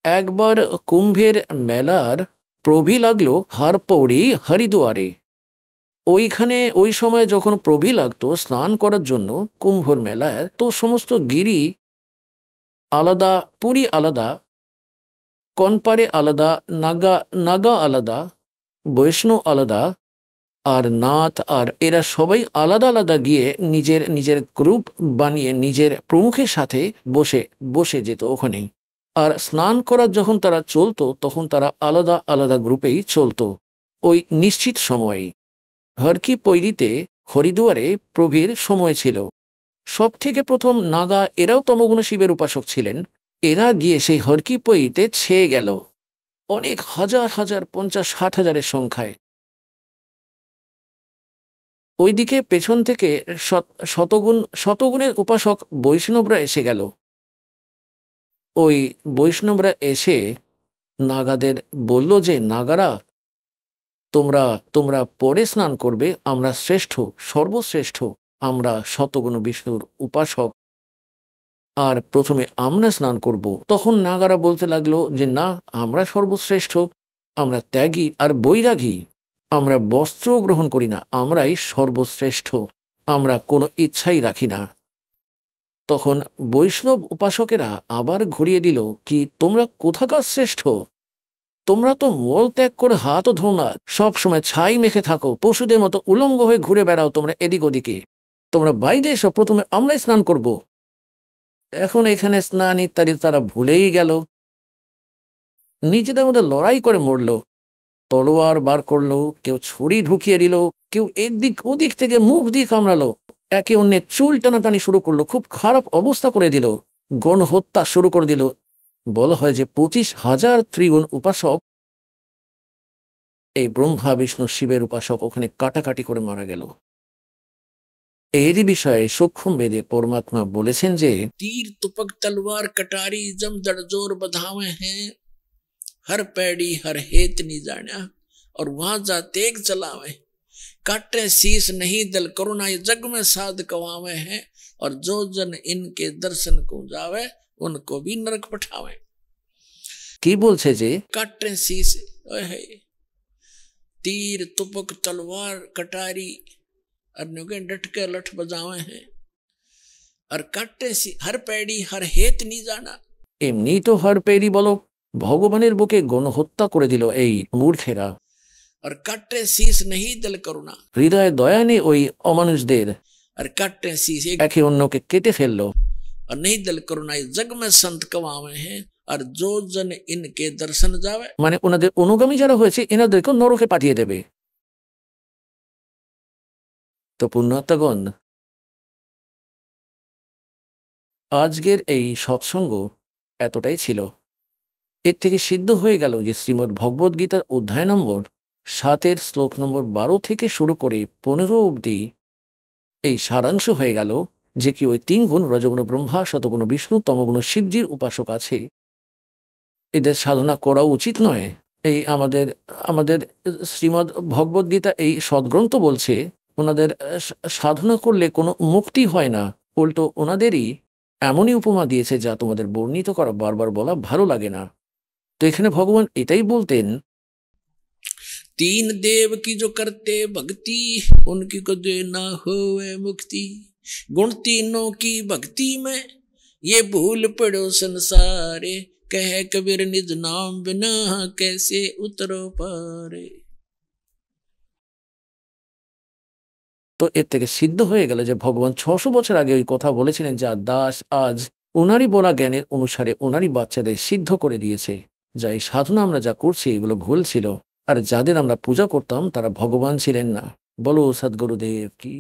একবার কুম্ভের মেলার প্রভি লাগলো হারপৌড়ি হরিদুয়ারে। ওইখানে ওই সময় যখন প্রভি লাগতো স্নান করার জন্য কুম্ভর মেলায়, তো সমস্ত গিরি আলাদা, পুরী আলাদা, কনপারে আলাদা, নাগা আলাদা, বৈষ্ণব আলাদা, আর নাথ আর এরা সবাই আলাদা আলাদা গিয়ে নিজের নিজের গ্রুপ বানিয়ে নিজের প্রমুখের সাথে বসে যেত ওখানেই। আর স্নান করার যখন তারা চলতো তখন তারা আলাদা আলাদা গ্রুপেই চলতো ওই নিশ্চিত সময়ে। হরকি পৈরিতে হরিদুয়ারে প্রভীর সময় ছিল। সব থেকে প্রথম নাগা, এরাও তমগুণ শিবের উপাসক ছিলেন। এরা গিয়ে সেই হরকি পৈরিতে ছেয়ে গেল অনেক হাজার হাজার, 50-60 হাজারের সংখ্যায়। ওইদিকে পেছন থেকে শতগুণের উপাসক বৈষ্ণবরা এসে গেল। ওই বৈষ্ণবরা এসে নাগাদের বলল যে, নাগারা, তোমরা পরে স্নান করবে, আমরা শ্রেষ্ঠ, সর্বশ্রেষ্ঠ, আমরা শতগুণ বিষ্ণুর উপাসক, আর প্রথমে আমরা স্নান করব। তখন নাগারা বলতে লাগলো যে না, আমরা সর্বশ্রেষ্ঠ, আমরা ত্যাগী আর বৈরাগী, আমরা বস্ত্র গ্রহণ করি না, আমরাই সর্বশ্রেষ্ঠ, আমরা কোনো ইচ্ছাই রাখি না। তখন বৈষ্ণব উপাসকেরা আবার ঘুরিয়ে দিল, কি তোমরা কোথাকার শ্রেষ্ঠ? তোমরা তো মল ত্যাগ করে হাতও ধো না, সবসময় ছাই মেখে থাকো, পশুদের মতো উলঙ্গ হয়ে ঘুরে বেড়াও তোমরা এদিক ওদিকে। তোমরা বাইরে এসো, প্রথমে আমরাই স্নান করব। এখন এখানে স্নান ইত্যাদি তারা ভুলেই গেল, নিজেদের মধ্যে লড়াই করে মরল। তলোয়ার বার করলো, কেউ ছুরি ঢুকিয়ে দিল, কেউ একদিক ওদিক থেকে মুখ দিয়ে কামড়ালো, একে অন্যের চুল টানাটানি শুরু করলো, খুব খারাপ অবস্থা করে দিল, গণহত্যা শুরু করে দিল। বলা হয় যে 25,000 ত্রিগুণ উপাসক, এই ব্রহ্মা বিষ্ণু শিবের উপাসক ওখানে কাটাকাটি করে মারা গেল। এরই বিষয়ে সূক্ষ্ম বেদে পরমাত্মা বলেছেন যে तीर तुपक तलवार कटारी जम जड़जोर बधावे हैं हर पैड़ी हर हेत नहीं जाना और वहां जा तेग चलावे काटे शीस नहीं दल करुणा ये जग में साध कवावे हैं और जो जन इनके दर्शन को जावे उनको भी नरक पठावे। কি বলছে যে काटे शीस ओहे तीर तुपक तलवार कटारी और नुगे डट के लठ बजावे हैं और काटे सी हर पैड़ी हर हेत नहीं जाना। এমনি তো হর পেরি বলো, ভগবানের বুকে গণহত্যা করে দিল এই মূর্খেরা। और काटे शीस नहीं दल करुणा হৃদয়ে দয়া নেই ওই অমানুষদের, और काटे शीस एक একে অন্যকে কেটে ফেললো। और नहीं दल करुणा ये जग में संत कवावे हैं और जो जन इनके दर्शन जावे। মানে ওনাদের অনুগামী যারা হয়েছে এনাদেরকে নরকে পাঠিয়ে দেবে। তো পুণ্যাত্মাগণ, আজকের এই সৎসঙ্গ এতটাই ছিল। এর থেকে সিদ্ধ হয়ে গেল যে শ্রীমদ্ ভগবদ গীতার অধ্যায় নম্বর 7 শ্লোক নম্বর 12 থেকে শুরু করে 15 অবধি এই সারাংশ হয়ে গেল যে কি ওই 3 গুণ রজগুণ ব্রহ্মা, শতগুণ বিষ্ণু, তমগুণ শিবজির উপাসক আছে, এদের সাধনা করা উচিত নয়। এই আমাদের আমাদের শ্রীমদ্ ভগবদ গীতা এই সদ্গ্রন্থ বলছে ওনাদের সাধনা করলে কোনো মুক্তি হয় না, উল্টো ওনাদেরই এমনই উপমা দিয়েছে যা তোমাদের বর্ণিত করা বারবার বলা ভালো লাগে না। তো এখানে ভগবান এটাই বলতেন, तीन देव की जो करते भक्ति उनकी को दे ना होवे मुक्ति गुण तीनों की भक्ति में ये भूल पड़ो संसारे कह कबीर निज नाम बिना कैसे उतरो पारे। তো এর থেকে সিদ্ধ হয়ে গেল যে ভগবান 600 বছর আগে ওই কথা বলেছিলেন যা দাস আজ ওনারই বলা জ্ঞানের অনুসারে ওনারই বাচ্চাদের সিদ্ধ করে দিয়েছে। যা এই সাধনা আমরা যা করছি এগুলো ভুল ছিল, আর যাদের আমরা পূজা করতাম তারা ভগবান ছিলেন না। বলো সদ্গুরুদেব কি।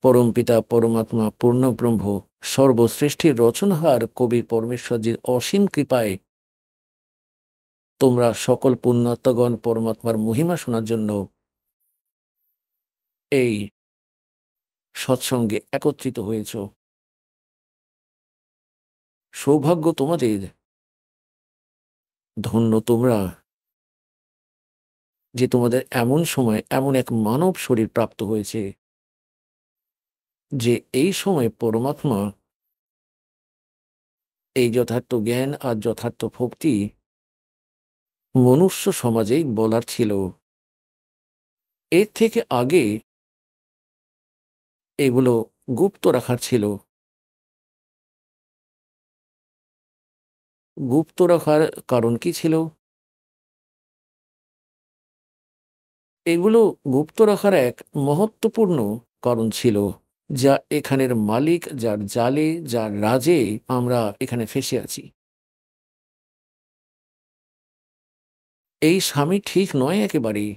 পরম পিতা পরমাত্মা পূর্ণ ব্রহ্ম সর্বশ্রেষ্ঠীর রচনহার কবি পরমেশ্বরজির অসীম কৃপায় তোমরা সকল পুণ্যাত্মাগণ পরমাত্মার মহিমা শোনার জন্য এই সৎসঙ্গে একত্রিত হয়েছ। সৌভাগ্য তোমাদের, ধন্য তোমরা যে তোমাদের এমন সময় এমন এক মানব শরীর প্রাপ্ত হয়েছে যে এই সময় পরমাত্মা এই যথার্থ জ্ঞান আর যথার্থ ভক্তি মনুষ্য সমাজেই বলার ছিল। এর থেকে আগে এগুলো গুপ্ত রাখার ছিল। গুপ্ত রাখার কারণ কি ছিল? এগুলো গুপ্ত রাখার এক মহত্বপূর্ণ কারণ ছিল, যা এখানের মালিক, যার জালে, যার রাজে আমরা এখানে ফেঁসে আছি। এই স্বামী ঠিক নয় একেবারেই।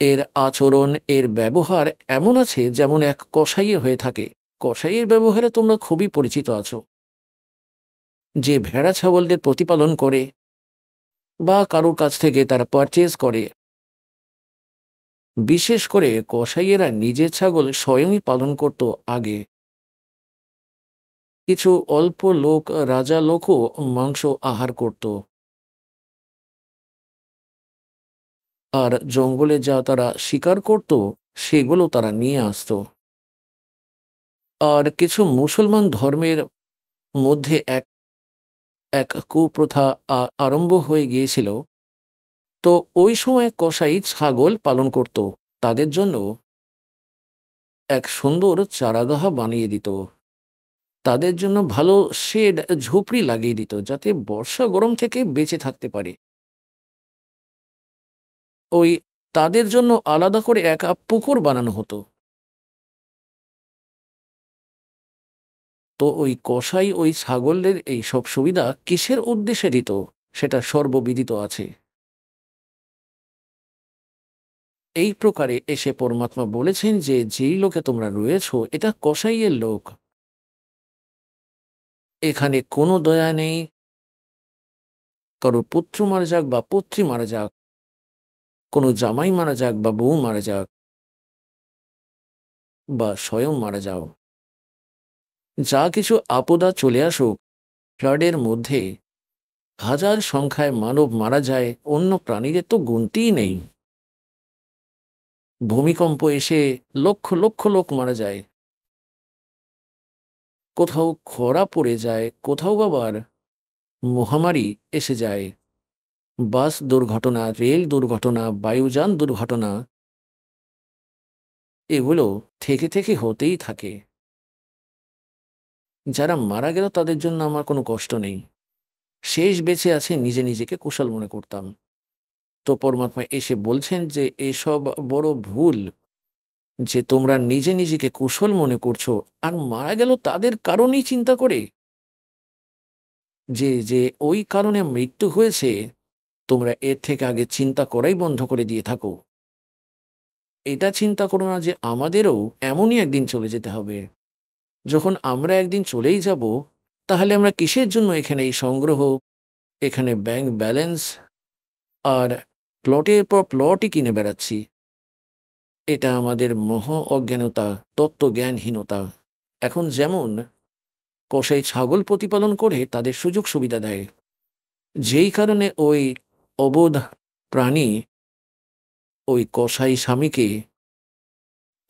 এর আচরণ, এর ব্যবহার এমন আছে যেমন এক কসাইয়ের হয়ে থাকে। কসাইয়ের ব্যবহারে তোমরা খুবই পরিচিত আছো। যে ভেড়া ছাগলদের প্রতিপালন করে বা কারোর কাছ থেকে তারা পারচেজ করে, বিশেষ করে কসাইয়েরা নিজের ছাগল স্বয়ংই পালন করত আগে। কিছু অল্প লোক, রাজা লোকও মাংস আহার করত। আর জঙ্গলে যা তারা শিকার করত সেগুলো তারা নিয়ে আসতো। আর কিছু মুসলমান ধর্মের মধ্যে এক এক কুপ্রথা আরম্ভ হয়ে গিয়েছিল। তো ওই সময় কসাই ছাগল পালন করত, তাদের জন্য এক সুন্দর চারাগাহ বানিয়ে দিত, তাদের জন্য ভালো শেড ঝুপড়ি লাগিয়ে দিত, যাতে বর্ষা গরম থেকে বেঁচে থাকতে পারে। ওই তাদের জন্য আলাদা করে এক পুকুর বানানো হতো। তো ওই কসাই ওই ছাগলের এই সব সুবিধা কিসের উদ্দেশ্যে দিত সেটা সর্ববিদিত আছে। এই প্রকারে এসে পরমাত্মা বলেছেন যে যেই লোকে তোমরা রয়েছ এটা কসাইয়ের লোক, এখানে কোনো দয়া নেই। কারো পুত্র মারা যাক বা পুত্রী মারা যাক, কোনো জামাই মারা যাক বা বউ মারা যাক, বা স্বয়ং মারা যাও, যা কিছু আপদা চলে আসুক, ফ্লাডের মধ্যে হাজার সংখ্যায় মানব মারা যায়, অন্য প্রাণীদের তো গুনতিই নেই। ভূমিকম্প এসে লক্ষ লক্ষ লোক মারা যায়, কোথাও খরা পড়ে যায়, কোথাও আবার মহামারী এসে যায়, বাস দুর্ঘটনা, রেল দুর্ঘটনা, বায়ুযান দুর্ঘটনা, এগুলো থেকে থেকে হতেই থাকে। যারা মারা গেল তাদের জন্য আমার কোনো কষ্ট নেই, শেষ বেঁচে আছে নিজে নিজেকে কুশল মনে করতাম। তো পরমাত্মা এসে বলছেন যে এসব বড় ভুল, যে তোমরা নিজে নিজেকে কুশল মনে করছো আর মারা গেল তাদের কারণেই চিন্তা করে, যে যে ওই কারণে মৃত্যু হয়েছে, তোমরা এর থেকে আগে চিন্তা করাই বন্ধ করে দিয়ে থাকো। এটা চিন্তা করো না যে আমাদেরও এমনই একদিন চলে যেতে হবে। যখন আমরা একদিন চলেই যাব, তাহলে আমরা কিসের জন্য এখানে এই সংগ্রহ, এখানে ব্যাংক ব্যালেন্স আর প্লটের পর প্লটই কিনে বেড়াচ্ছি? এটা আমাদের মোহ অজ্ঞানতা, তত্ত্বজ্ঞানহীনতা। এখন যেমন কসাই ছাগল প্রতিপালন করে তাদের সুযোগ সুবিধা দেয়, যেই কারণে ওই অবোধ প্রাণী ওই কসাই স্বামীকে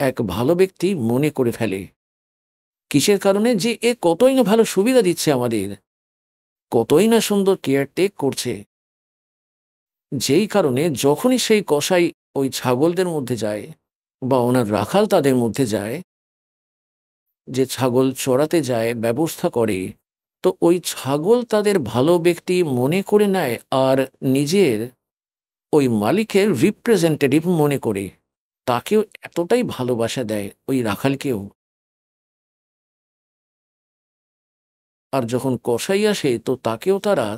এক ভালো ব্যক্তি মনে করে ফেলে। কিসের কারণে? যে এ কতই না ভালো সুবিধা দিচ্ছে আমাদের, কতই না সুন্দর কেয়ারটেক করছে। যেই কারণে যখনই সেই কসাই ওই ছাগলদের মধ্যে যায় বা ওনার রাখাল তাদের মধ্যে যায়, যে ছাগল চড়াতে যায়, ব্যবস্থা করে, তো ওই ছাগল তাদের ভালো ব্যক্তি মনে করে নেয় আর নিজের ওই মালিকের রিপ্রেজেন্টেটিভ মনে করে তাকেও এতটাই ভালোবাসা দেয় ওই রাখালকেও। আর যখন কসাই আসে তো তাকেও তারা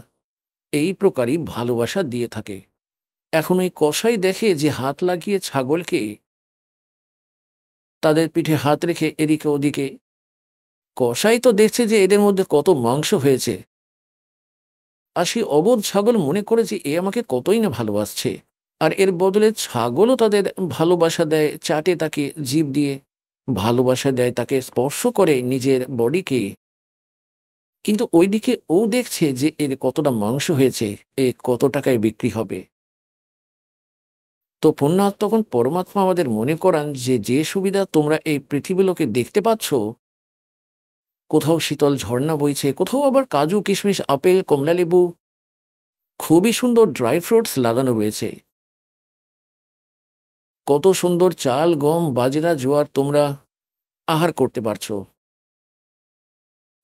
এই প্রকারই ভালোবাসা দিয়ে থাকে। এখন ওই কসাই দেখে যে হাত লাগিয়ে ছাগলকে তাদের পিঠে হাত রেখে এদিকে ওদিকে, কসাই তো দেখছে যে এদের মধ্যে কত মাংস হয়েছে, আর সেই অবোধ ছাগল মনে করে যে এ আমাকে কতই না ভালোবাসছে, আর এর বদলে ছাগলও তাদের ভালোবাসা দেয়, চাটে তাকে জিভ দিয়ে, ভালোবাসা দেয়, তাকে স্পর্শ করে নিজের বডিকে। কিন্তু ওইদিকে ও দেখছে যে এর কতটা মাংস হয়েছে, এ কত টাকায় বিক্রি হবে। তো পুণ্যাৎ তখন পরমাত্মা আমাদের মনে করান যে যে সুবিধা তোমরা এই পৃথিবীলোকে দেখতে পাচ্ছ, কোথাও শীতল ঝর্ণা বইছে, কোথাও আবার কাজু কিশমিশ আপেল কমলালেবু খুবই সুন্দর ড্রাই ফ্রুটস লাগানো রয়েছে, কত সুন্দর চাল গম বাজরা জোয়ার তোমরা আহার করতে পারছো,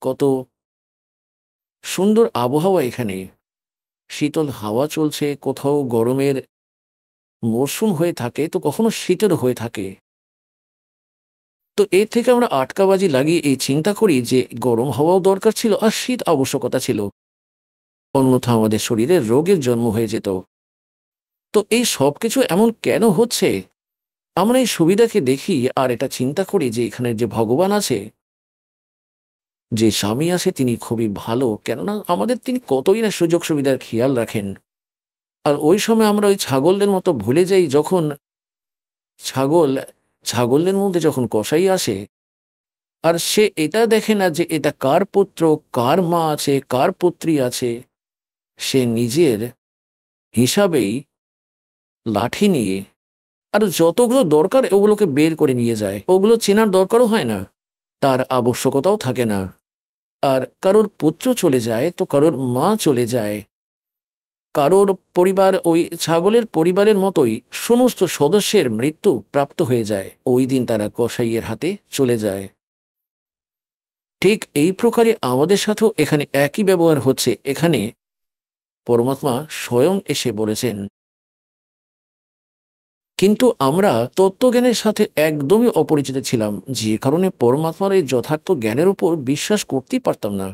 কত সুন্দর আবহাওয়া এখানে, শীতল হাওয়া চলছে, কোথাও গরমের মরশুম হয়ে থাকে তো কখনো শীতের হয়ে থাকে। তো এর থেকে আমরা আটকাবাজি লাগিয়ে এই চিন্তা করি যে গরম হওয়াও দরকার ছিল আর শীত আবশ্যকতা ছিল, অন্যথা আমাদের শরীরে রোগের জন্ম হয়ে যেত। তো এই সব কিছু এমন কেন হচ্ছে? আমরা এই সুবিধাকে দেখি আর এটা চিন্তা করি যে এখানে যে ভগবান আছে, যে স্বামী আছে, তিনি খুবই ভালো, কেননা আমাদের তিনি কতই না সুযোগ সুবিধার খেয়াল রাখেন। আর ওই সময় আমরা ওই ছাগলদের মতো ভুলে যাই, যখন ছাগলদের মধ্যে যখন কসাই আসে আর সে এটা দেখে না যে এটা কার পুত্র, কার মা আছে, কার পুত্রী আছে, সে নিজের হিসাবেই লাঠি নিয়ে আর যতগুলো দরকার ওগুলোকে বের করে নিয়ে যায়, ওগুলো চেনার দরকারও হয় না, তার আবশ্যকতাও থাকে না। আর কারোর পুত্র চলে যায় তো কারোর মা চলে যায়, কারোর পরিবার ওই ছাগলের পরিবারের মতোই সমস্ত সদস্যের মৃত্যু প্রাপ্ত হয়ে যায়, ওই দিন তারা কসাইয়ের হাতে চলে যায়। ঠিক এই প্রকারে আমাদের সাথেও এখানে একই ব্যবহার হচ্ছে। এখানে পরমাত্মা স্বয়ং এসে বলেছেন, কিন্তু আমরা তত্ত্বজ্ঞানের সাথে একদমই অপরিচিত ছিলাম, যে কারণে পরমাত্মার এই যথার্থ জ্ঞানের উপর বিশ্বাস করতেই পারতাম না।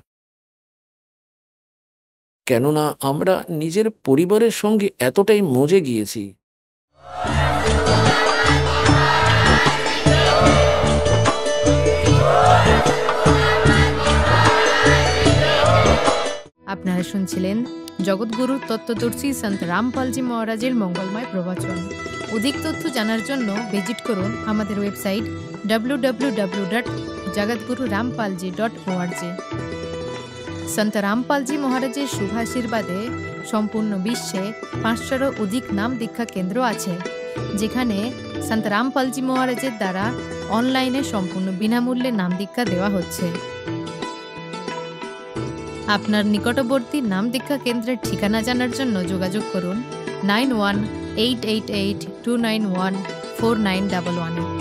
কেননা আমরা নিজের পরিবারের সঙ্গে এতটাই মজে গিয়েছি। আপনারা শুনছিলেন জগৎগুরু তত্ত্বদর্শী সন্ত রামপালজি মহারাজের মঙ্গলময় প্রবচন। অধিক তথ্য জানার জন্য ভিজিট করুন আমাদের ওয়েবসাইট www.jagatgururampalji.org। সন্ত রামপালজি মহারাজের শুভাশীর্বাদে সম্পূর্ণ বিশ্বে 500-এরও অধিক নাম দীক্ষা কেন্দ্র আছে, যেখানে সন্ত রামপালজি মহারাজের দ্বারা অনলাইনে সম্পূর্ণ বিনামূল্যে নাম দীক্ষা দেওয়া হচ্ছে। আপনার নিকটবর্তী নাম দীক্ষা কেন্দ্রের ঠিকানা জানার জন্য যোগাযোগ করুন 918882914911।